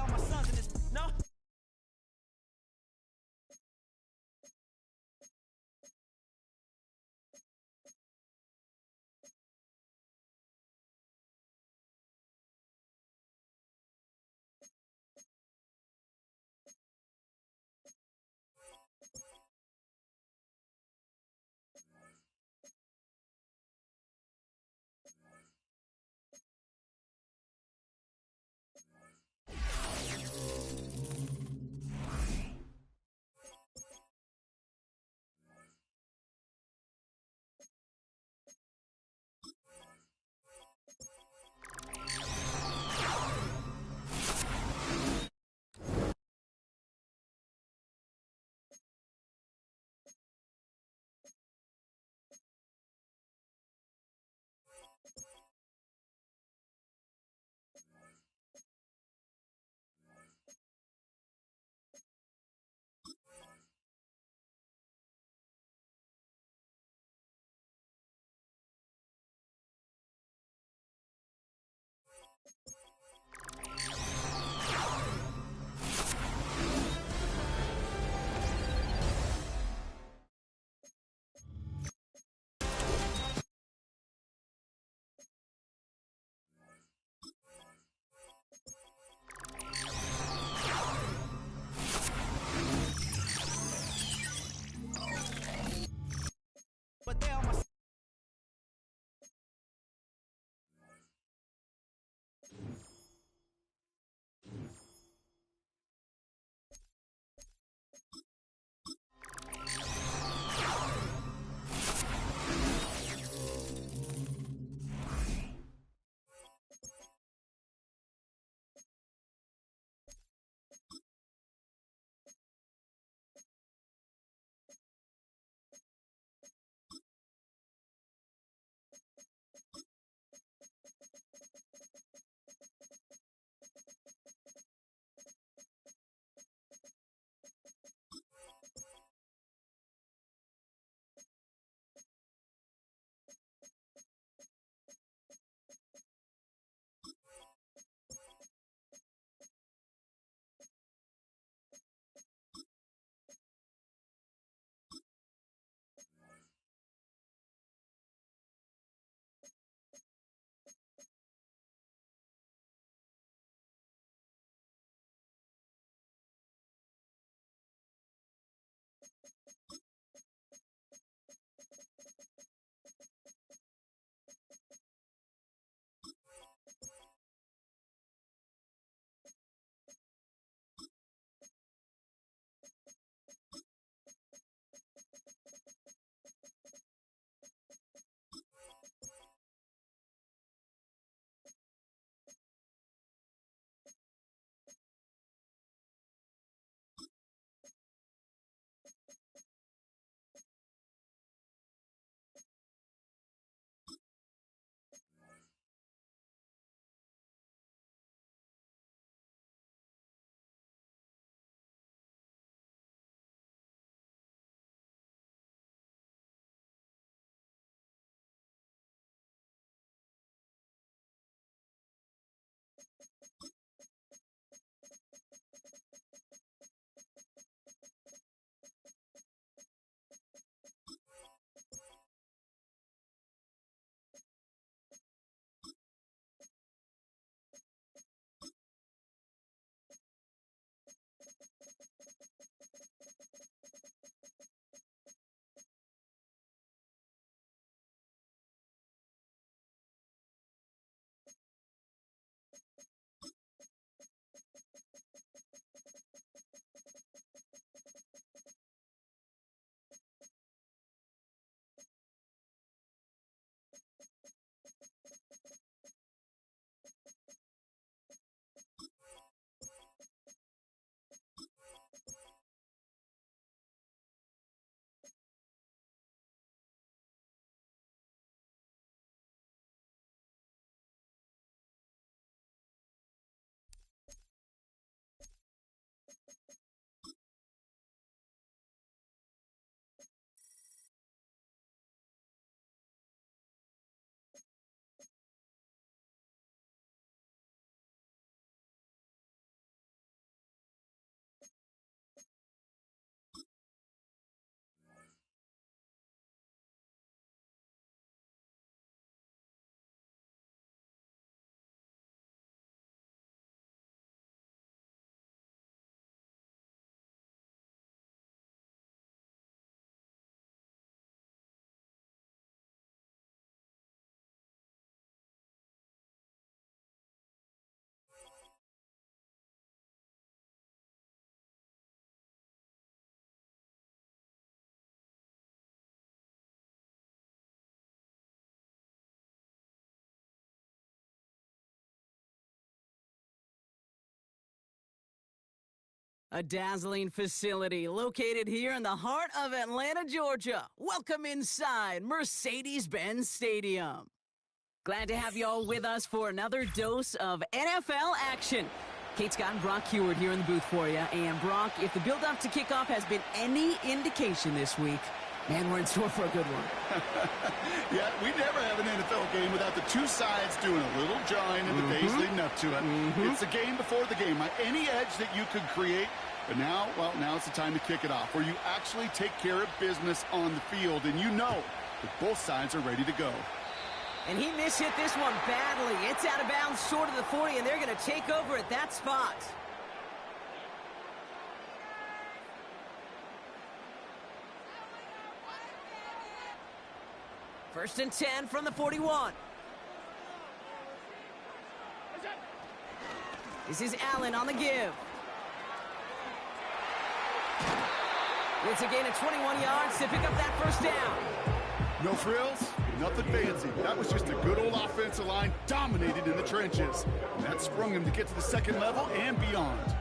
A dazzling facility located here in the heart of Atlanta, Georgia. Welcome inside Mercedes-Benz Stadium. Glad to have you all with us for another dose of NFL action. Kate Scott and Brock Heward here in the booth for you. And Brock, if the build-up to kickoff has been any indication this week, man, we're in store for a good one. Yeah, we never have an NFL game without the two sides doing a little jawing in the days leading up to it. It's a game before the game. Any edge that you could create. But now, well, now it's the time to kick it off, where you actually take care of business on the field, and you know that both sides are ready to go. And he mishit this one badly. It's out of bounds short of the 40, and they're going to take over at that spot. First and 10 from the 41. This is Allen on the give. It's a gain of 21 yards to pick up that first down. No frills, nothing fancy. That was just a good old offensive line dominated in the trenches. And that sprung him to get to the second level and beyond.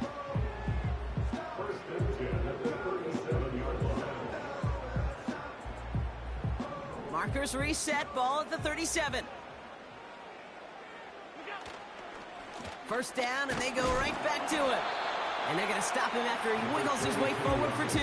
Markers reset, ball at the 37. First down, and they go right back to it. And they're going to stop him after he wiggles his way forward for 2.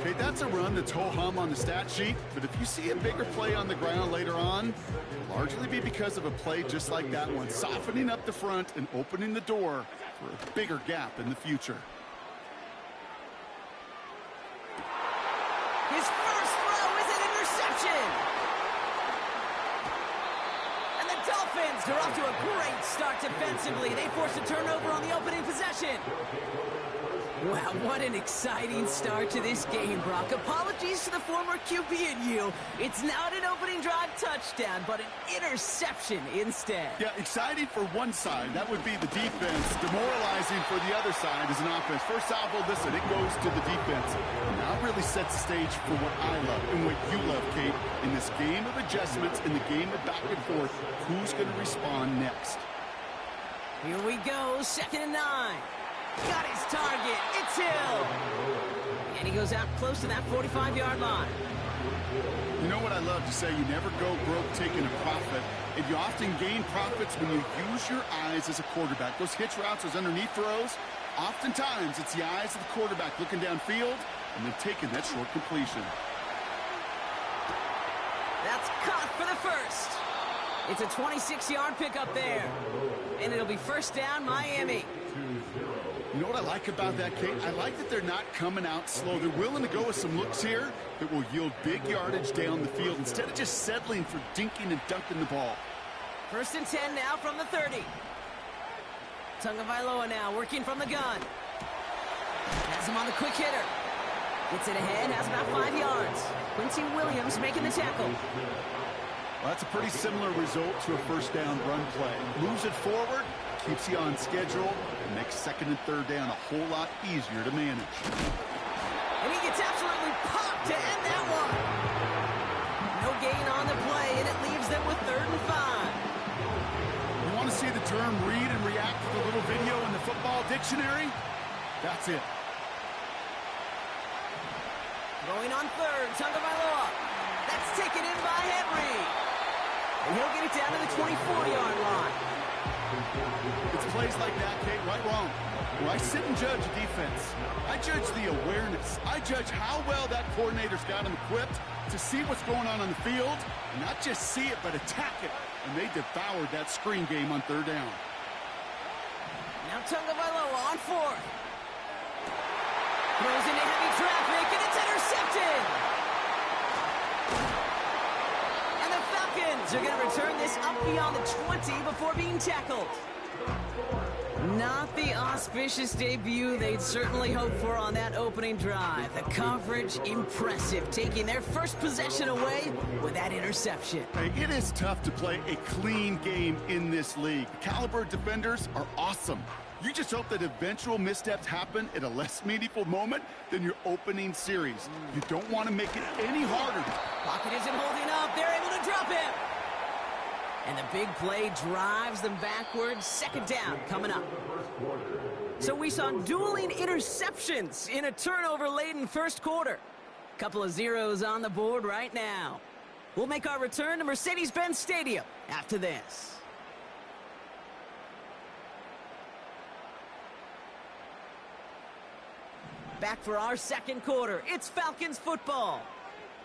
Okay, that's a run that's ho-hum on the stat sheet, but if you see a bigger play on the ground later on, it'll largely be because of a play just like that one, softening up the front and opening the door for a bigger gap in the future. His first throw is an interception! And the Dolphins are off to a great start defensively. They force a turnover on the opening possession. Wow, what an exciting start to this game, Brock. Apologies to the former QB and you. It's not an opening drive touchdown, but an interception instead. Yeah, exciting for one side. That would be the defense. Demoralizing for the other side as an offense. First off, well, listen, it goes to the defense. And that really sets the stage for what I love and what you love, Kate. In this game of adjustments, in the game of back and forth, who's going to respond next? Here we go, 2nd and 9. Got his target. It's Hill. And he goes out close to that 45-yard line. You know what I love to say? You never go broke taking a profit. And you often gain profits when you use your eyes as a quarterback. Those hitch routes, those underneath throws, oftentimes it's the eyes of the quarterback looking downfield and then taking that short completion. That's caught for the first. It's a 26-yard pickup there. And it'll be first down, Miami. You know what I like about that, Kate? I like that they're not coming out slow. They're willing to go with some looks here that will yield big yardage down the field instead of just settling for dinking and dunking the ball. First and 10 now from the 30. Tagovailoa now working from the gun. Has him on the quick hitter. Gets it ahead, has about 5 yards. Quincy Williams making the tackle. Well, that's a pretty similar result to a first down run play. Moves it forward, keeps you on schedule, and makes 2nd and 3rd down a whole lot easier to manage. And he gets absolutely popped to end that one. No gain on the play, and it leaves them with 3rd and 5. You want to see the term read and react to the little video in the football dictionary? That's it. Going on 3rd, Tagovailoa. That's taken in by Henry. And he'll get it down to the 24-yard line. It's plays like that, Kate, right wrong. Where I sit and judge a defense. I judge the awareness. I judge how well that coordinator's got him equipped to see what's going on the field, and not just see it, but attack it. And they devoured that screen game on 3rd down. Now Tagovailoa on 4th. Throws into heavy traffic, and it's intercepted. And the Falcons are going to return this up beyond the 20 before being tackled. Not the auspicious debut they'd certainly hoped for on that opening drive. The coverage, impressive, taking their first possession away with that interception. Hey, it is tough to play a clean game in this league. The caliber of defenders are awesome. You just hope that eventual missteps happen at a less meaningful moment than your opening series. You don't want to make it any harder. Pocket isn't holding up. They're able to drop him. And the big play drives them backwards. 2nd down coming up. So we saw dueling interceptions in a turnover-laden first quarter. Couple of zeros on the board right now. We'll make our return to Mercedes-Benz Stadium after this. Back for our second quarter. It's Falcons football.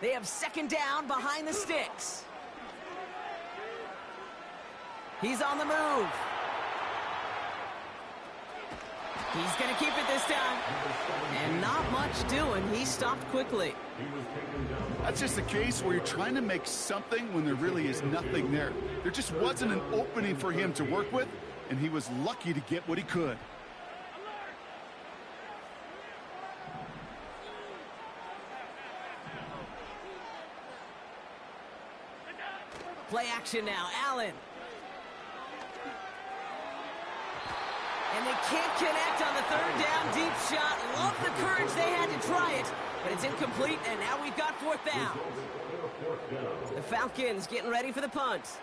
They have second down behind the sticks. He's on the move. He's going to keep it this time. And not much doing. He stopped quickly. That's just a case where you're trying to make something when there really is nothing there. There just wasn't an opening for him to work with, and he was lucky to get what he could. Play action now. Allen. And they can't connect on the third down deep shot. Love the courage they had to try it, but it's incomplete, and now we've got fourth down. The Falcons getting ready for the punt.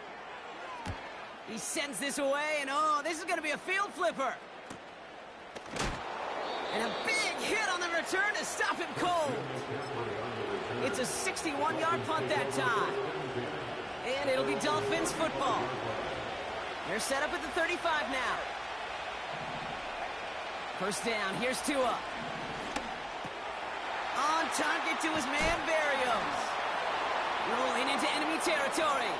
He sends this away, and oh, this is going to be a field flipper. And a big hit on the return to stop him cold. It's a 61-yard punt that time. And it'll be Dolphins football. They're set up at the 35 now. First down, here's Tua. On target to his man, Barrios. Rolling into enemy territory.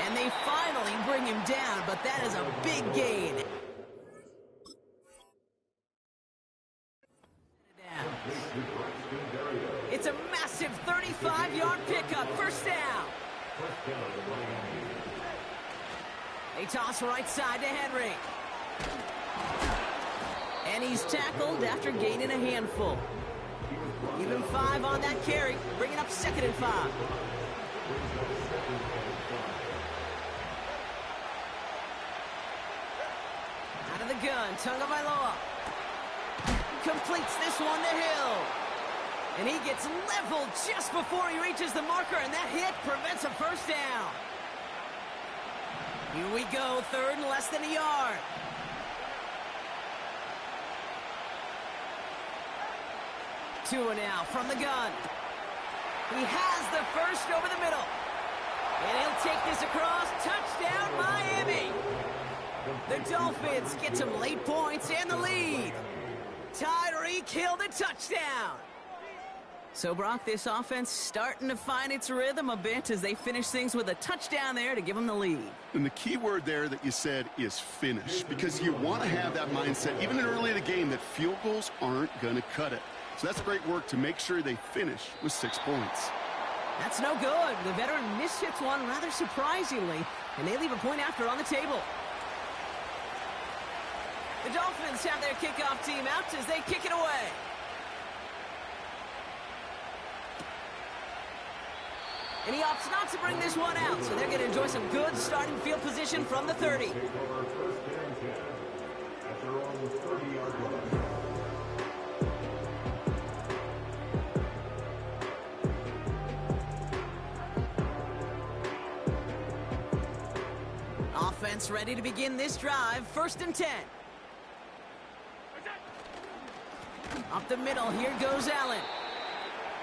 And they finally bring him down, but that is a big gain. It's a massive 35-yard pickup, first down. They toss right side to Henry. And he's tackled after gaining a handful. Even 5 on that carry, bringing up 2nd and 5. Out of the gun, Tagovailoa. Completes this one to Hill. And he gets leveled just before he reaches the marker, and that hit prevents a first down. Here we go, 3rd and less than a yard. Tua now from the gun. He has the first over the middle. And he'll take this across. Touchdown, Miami. The Dolphins get some late points and the lead. Tyreek Hill the touchdown. So, Brock, this offense starting to find its rhythm a bit as they finish things with a touchdown there to give them the lead. And the key word there that you said is finish, because you want to have that mindset, even early in the game, that field goals aren't going to cut it. So that's great work to make sure they finish with 6 points. That's no good. The veteran mishits one rather surprisingly, and they leave a point after on the table. The Dolphins have their kickoff team out as they kick it away. And he opts not to bring this one out, so they're going to enjoy some good starting field position from the 30. Offense ready to begin this drive. 1st and 10. Up the middle, here goes Allen.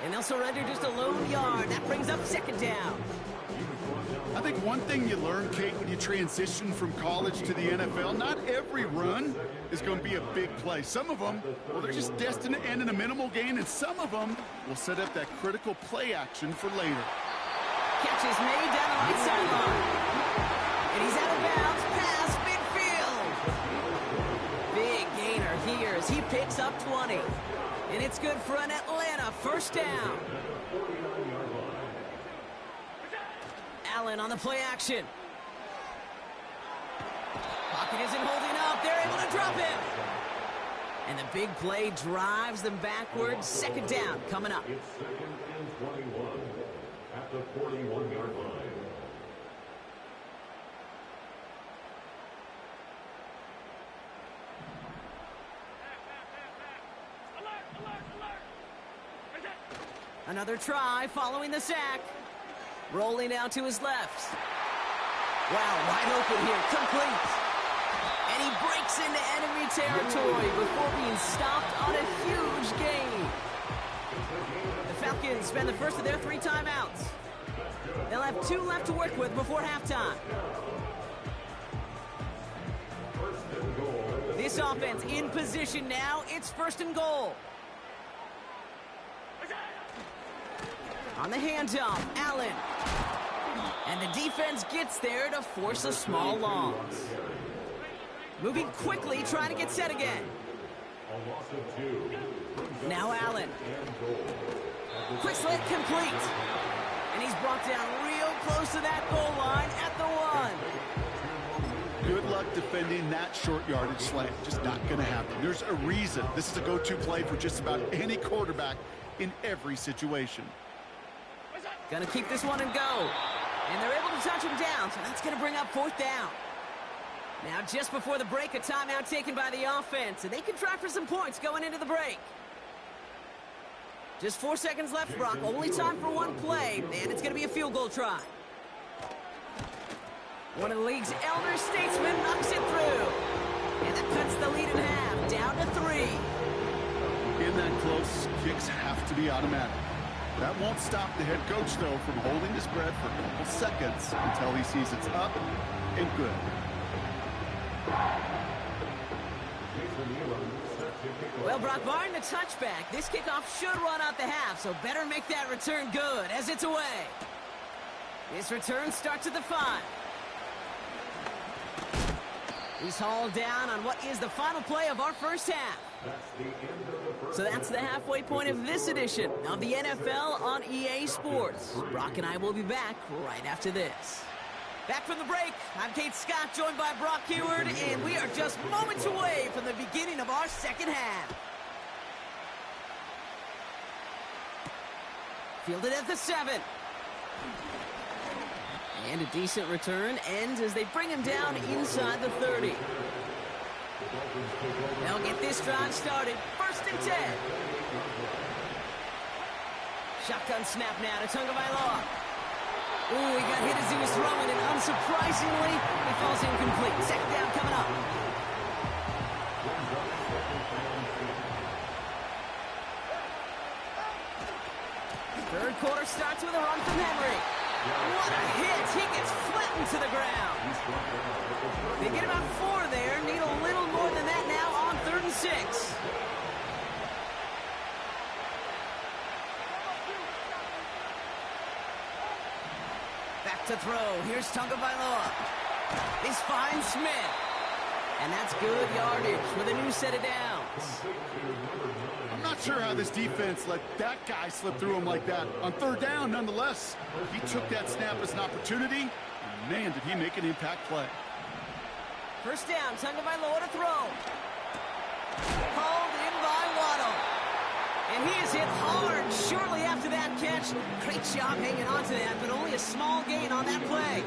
And they'll surrender just a lone yard. That brings up 2nd down. I think one thing you learn, Kate, when you transition from college to the NFL, not every run is going to be a big play. Some of them, well, they're just destined to end in a minimal gain, and some of them will set up that critical play action for later. Catch is made down the right sideline. And he's out of bounds past midfield. Big gainer here as he picks up 20. And it's good for an Atlanta 1st down. Allen on the play action. Pocket isn't holding up. They're able to drop him. And the big play drives them backwards. 2nd down coming up. It's 2nd and 21 at the 41-yard line. Another try following the sack. Rolling out to his left. Wow, wide open here. Complete. And he breaks into enemy territory before being stopped on a huge gain. The Falcons spend the first of their 3 timeouts. They'll have 2 left to work with before halftime. This offense in position now. It's 1st and goal. On the handoff, Allen. And the defense gets there to force a small loss. Moving quickly, trying to get set again. Now Allen. Quick slant complete. And he's brought down real close to that goal line at the 1. Good luck defending that short yardage slant. Just not going to happen. There's a reason. This is a go-to play for just about any quarterback in every situation. Gonna keep this one and go. And they're able to touch him down, so that's gonna bring up 4th down. Now, just before the break, a timeout taken by the offense, and they can try for some points going into the break. Just 4 seconds left, Brock. Only time for 1 play, and it's gonna be a field goal try. One of the league's elder statesmen knocks it through. And that cuts the lead in half, down to 3. In that close, kicks have to be automatic. That won't stop the head coach, though, from holding his breath for a couple seconds until he sees it's up and good. Well, Brock, barring the touchback, this kickoff should run out the half, so better make that return good as it's away. This return starts at the 5. He's hauled down on what is the final play of our first half. So that's the halfway point of this edition of the NFL on EA Sports. Brock and I will be back right after this. Back from the break, I'm Kate Scott, joined by Brock Heward, and we are just moments away from the beginning of our second half. Fielded at the 7. And a decent return ends as they bring him down inside the 30. They'll get this drive started. 1st and 10. Shotgun snap now to Tagovailoa. Ooh, he got hit as he was throwing, and unsurprisingly, he falls incomplete. 2nd down coming up. Third quarter starts with a run from Henry. What a hit! He gets flattened to the ground. They get about 4 there. Need a little more than that now on 3rd and 6. Back to throw. Here's Tagovailoa. He's finds Smith. And that's good yardage with a new set of downs. I'm not sure how this defense let that guy slip through him like that. On 3rd down, nonetheless, he took that snap as an opportunity. And man, did he make an impact play. 1st down, Tagovailoa to throw. Called in by Waddle. And he is hit hard shortly after that catch. Great job hanging on to that, but only a small gain on that play.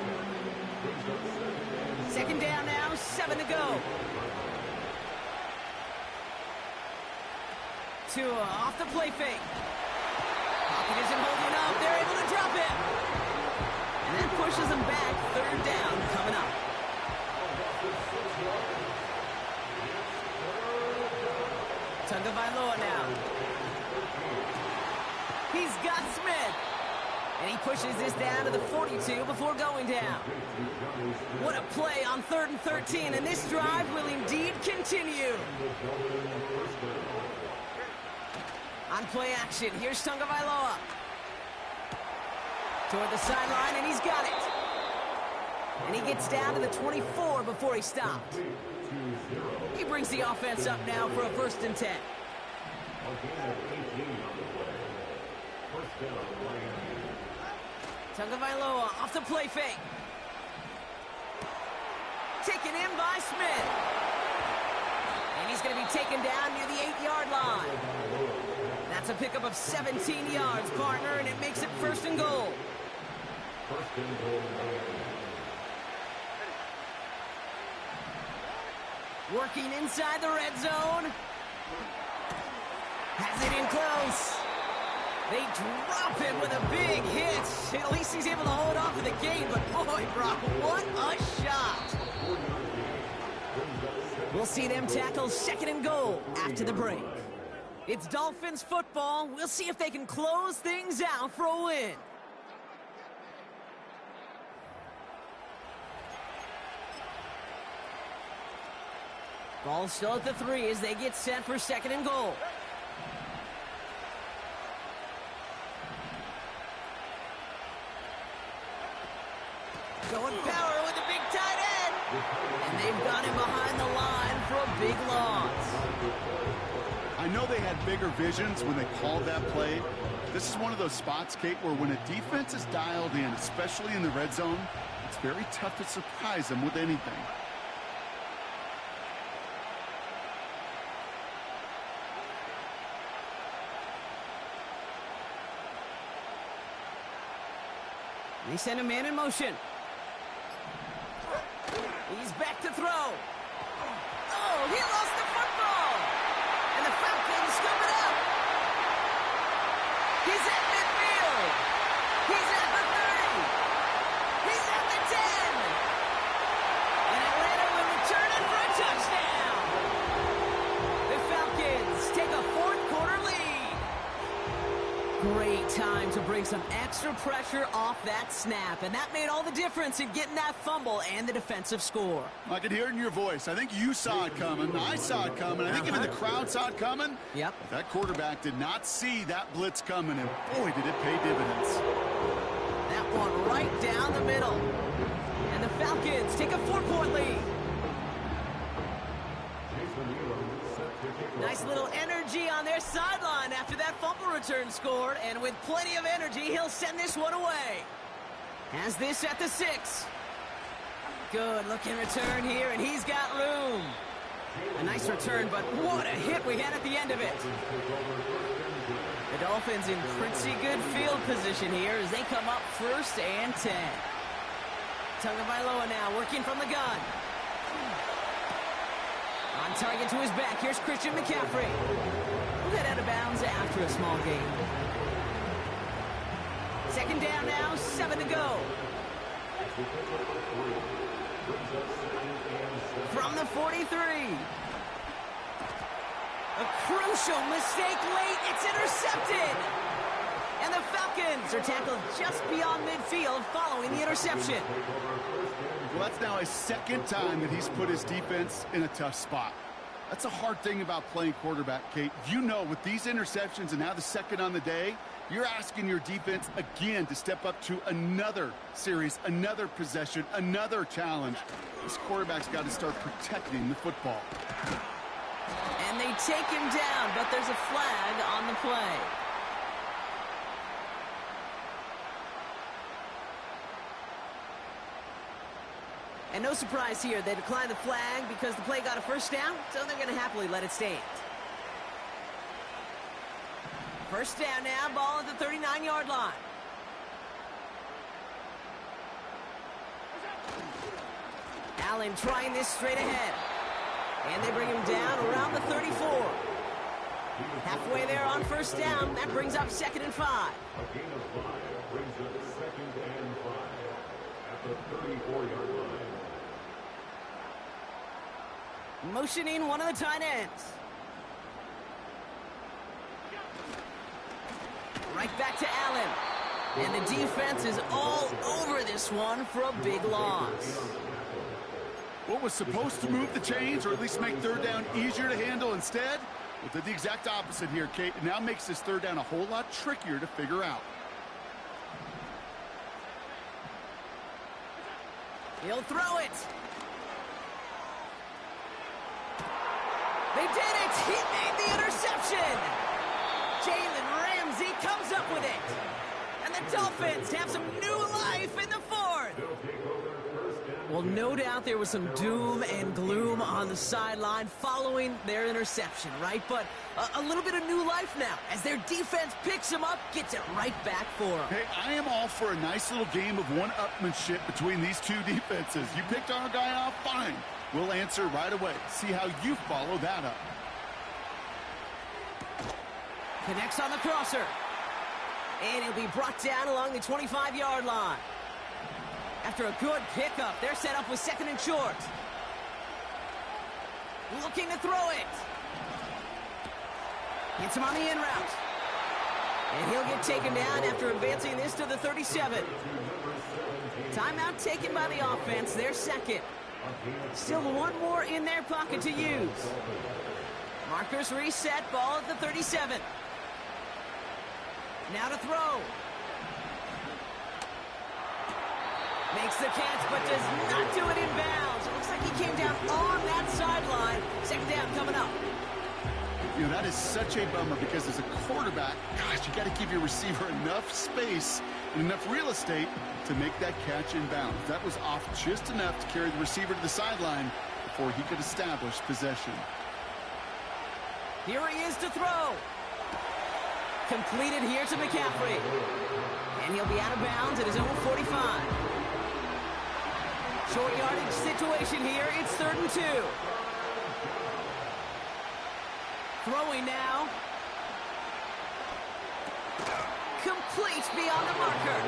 2nd down now, 7 to go. Tua off the play fake. Pocket isn't holding up. They're able to drop it. And that pushes them back. 3rd down coming up. Tagovailoa now. He's got Smith. And he pushes this down to the 42 before going down. What a play on 3rd and 13. And this drive will indeed continue. On play action, here's Tagovailoa. Toward the sideline, and he's got it. And he gets down to the 24 before he stopped. He brings the offense up now for a 1st and 10. Tagovailoa off the play fake. Taken in by Smith. And he's going to be taken down near the 8-yard line. That's a pickup of 17 yards, partner, and it makes it 1st and goal. Working inside the red zone. Has it in close. They drop him with a big hit. At least he's able to hold on to the game, but boy, Brock, what a shot. We'll see them tackle 2nd and goal after the break. It's Dolphins football. We'll see if they can close things out for a win. Ball still at the 3 as they get set for 2nd and goal. Going power with a big tight end. And they've got him behind the line for a big loss. I know they had bigger visions when they called that play. This is one of those spots, Kate, where when a defense is dialed in, especially in the red zone, it's very tough to surprise them with anything. They send a man in motion. He's back to throw. Oh, he lost the football. And the Falcons scoop it up. He's at midfield. He's at the 30. He's at the 10. And Atlanta will return it for a touchdown. The Falcons take a 4th quarter lead. Great time to bring some extra pressure off that snap, and that made all the difference in getting that fumble and the defensive score. I could hear it in your voice. I think you saw it coming. I saw it coming. I think even the crowd saw it coming. Yep. But that quarterback did not see that blitz coming, and boy, did it pay dividends. That one right down the middle. And the Falcons take a 4-point lead. Nice little energy on their sideline after that fumble return scored, and with plenty of energy, he'll send this one away. Has this at the 6. Good looking return here, and he's got room. A nice return, but what a hit we had at the end of it. The Dolphins in pretty good field position here as they come up 1st and 10. Tagovailoa now working from the gun. On target to his back. Here's Christian McCaffrey. We'll get out of bounds after a small gain. 2nd down now, 7 to go. From the 43. A crucial mistake late. It's intercepted. And the Falcons are tackled just beyond midfield following the interception. Well, that's now his 2nd time that he's put his defense in a tough spot. That's a hard thing about playing quarterback, Kate. You know, with these interceptions and now the 2nd on the day, you're asking your defense again to step up to another series, another possession, another challenge. This quarterback's got to start protecting the football. And they take him down, but there's a flag on the play. And no surprise here, they declined the flag because the play got a 1st down, so they're going to happily let it stand. 1st down now, ball at the 39-yard line. Allen trying this straight ahead. And they bring him down around the 34. Halfway there on 1st down, that brings up 2nd and 5. A gain of 5 brings up 2nd and 5 at the 34-yard line. Motioning one of the tight ends. Right back to Allen. And the defense is all over this one for a big loss. What was supposed to move the chains, or at least make 3rd down easier to handle instead? Well, did the exact opposite here, Kate. It now makes this 3rd down a whole lot trickier to figure out. He'll throw it. They did it! He made the interception! Jalen Ramsey comes up with it. And the Dolphins have some new life in the 4th. Well, no doubt there was some doom and gloom on the sideline following their interception, right? But a little bit of new life now as their defense picks them up, gets it right back for them. Hey, I am all for a nice little game of one-upmanship between these two defenses. You picked our guy off, fine. We'll answer right away. See how you follow that up. Connects on the crosser. And he'll be brought down along the 25-yard line. After a good pickup, they're set up with 2nd and short. Looking to throw it. Gets him on the in route. And he'll get taken down after advancing this to the 37. Timeout taken by the offense, their second. Still one more in their pocket to use. Markers reset, ball at the 37. Now to throw. Makes the catch, but does not do it in bounds. It looks like he came down on that sideline. Second down coming up. You know, that is such a bummer because as a quarterback, gosh, you got to give your receiver enough space and enough real estate to make that catch in bounds. That was off just enough to carry the receiver to the sideline before he could establish possession. Here he is to throw. Completed here to McCaffrey. And he'll be out of bounds at his own 45. Short yardage situation here. It's 3rd and 2. Throwing now. Complete beyond the marker.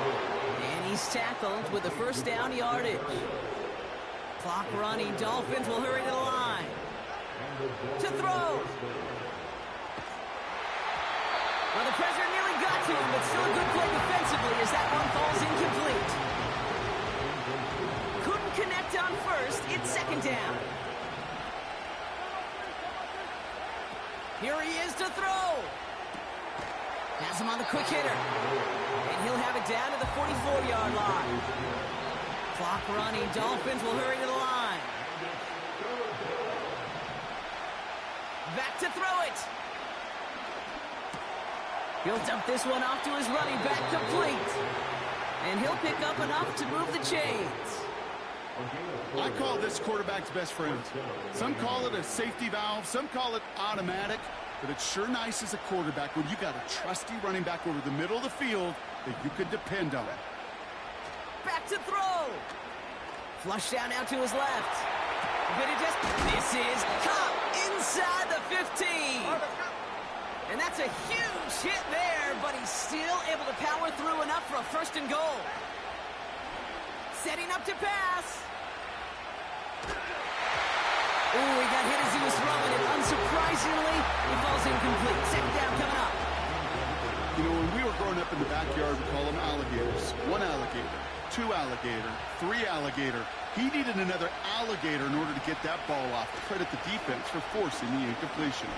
And he's tackled with the first down yardage. Clock running. Dolphins will hurry to the line. To throw. Well, the pressure nearly got to him, but still a good play defensively as that one falls incomplete. Couldn't connect on first. It's second down. Here he is to throw. Has him on the quick hitter. And he'll have it down to the 44-yard line. Clock running. Dolphins will hurry to the line. Back to throw it. He'll dump this one off to his running back, complete. And he'll pick up enough to move the chains. I call this quarterback's best friend. Some call it a safety valve, some call it automatic, but it's sure nice as a quarterback when you got a trusty running back over the middle of the field that you could depend on. Back to throw. Flush down out to his left. This is caught inside the 15. And that's a huge hit there, but he's still able to power through enough for a 1st and goal. Setting up to pass. Ooh, he got hit as he was throwing it. Unsurprisingly, he falls incomplete. Second down coming up. You know, when we were growing up in the backyard, we call them alligators. 1 alligator, 2 alligator, 3 alligator. He needed another alligator in order to get that ball off. Credit the defense for forcing the incompletion.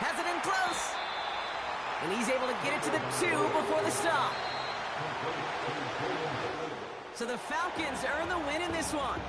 Has it in close. And he's able to get it to the 2 before the stop. So the Falcons earn the win in this one.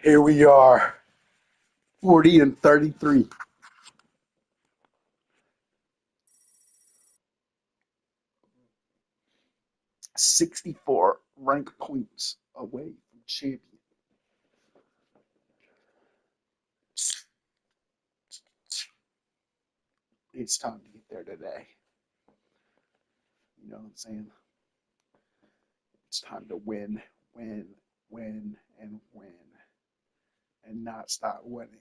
Here we are, 40-33. 64 rank points away from champion. It's time to get there today. You know what I'm saying? It's time to win, and not stop winning.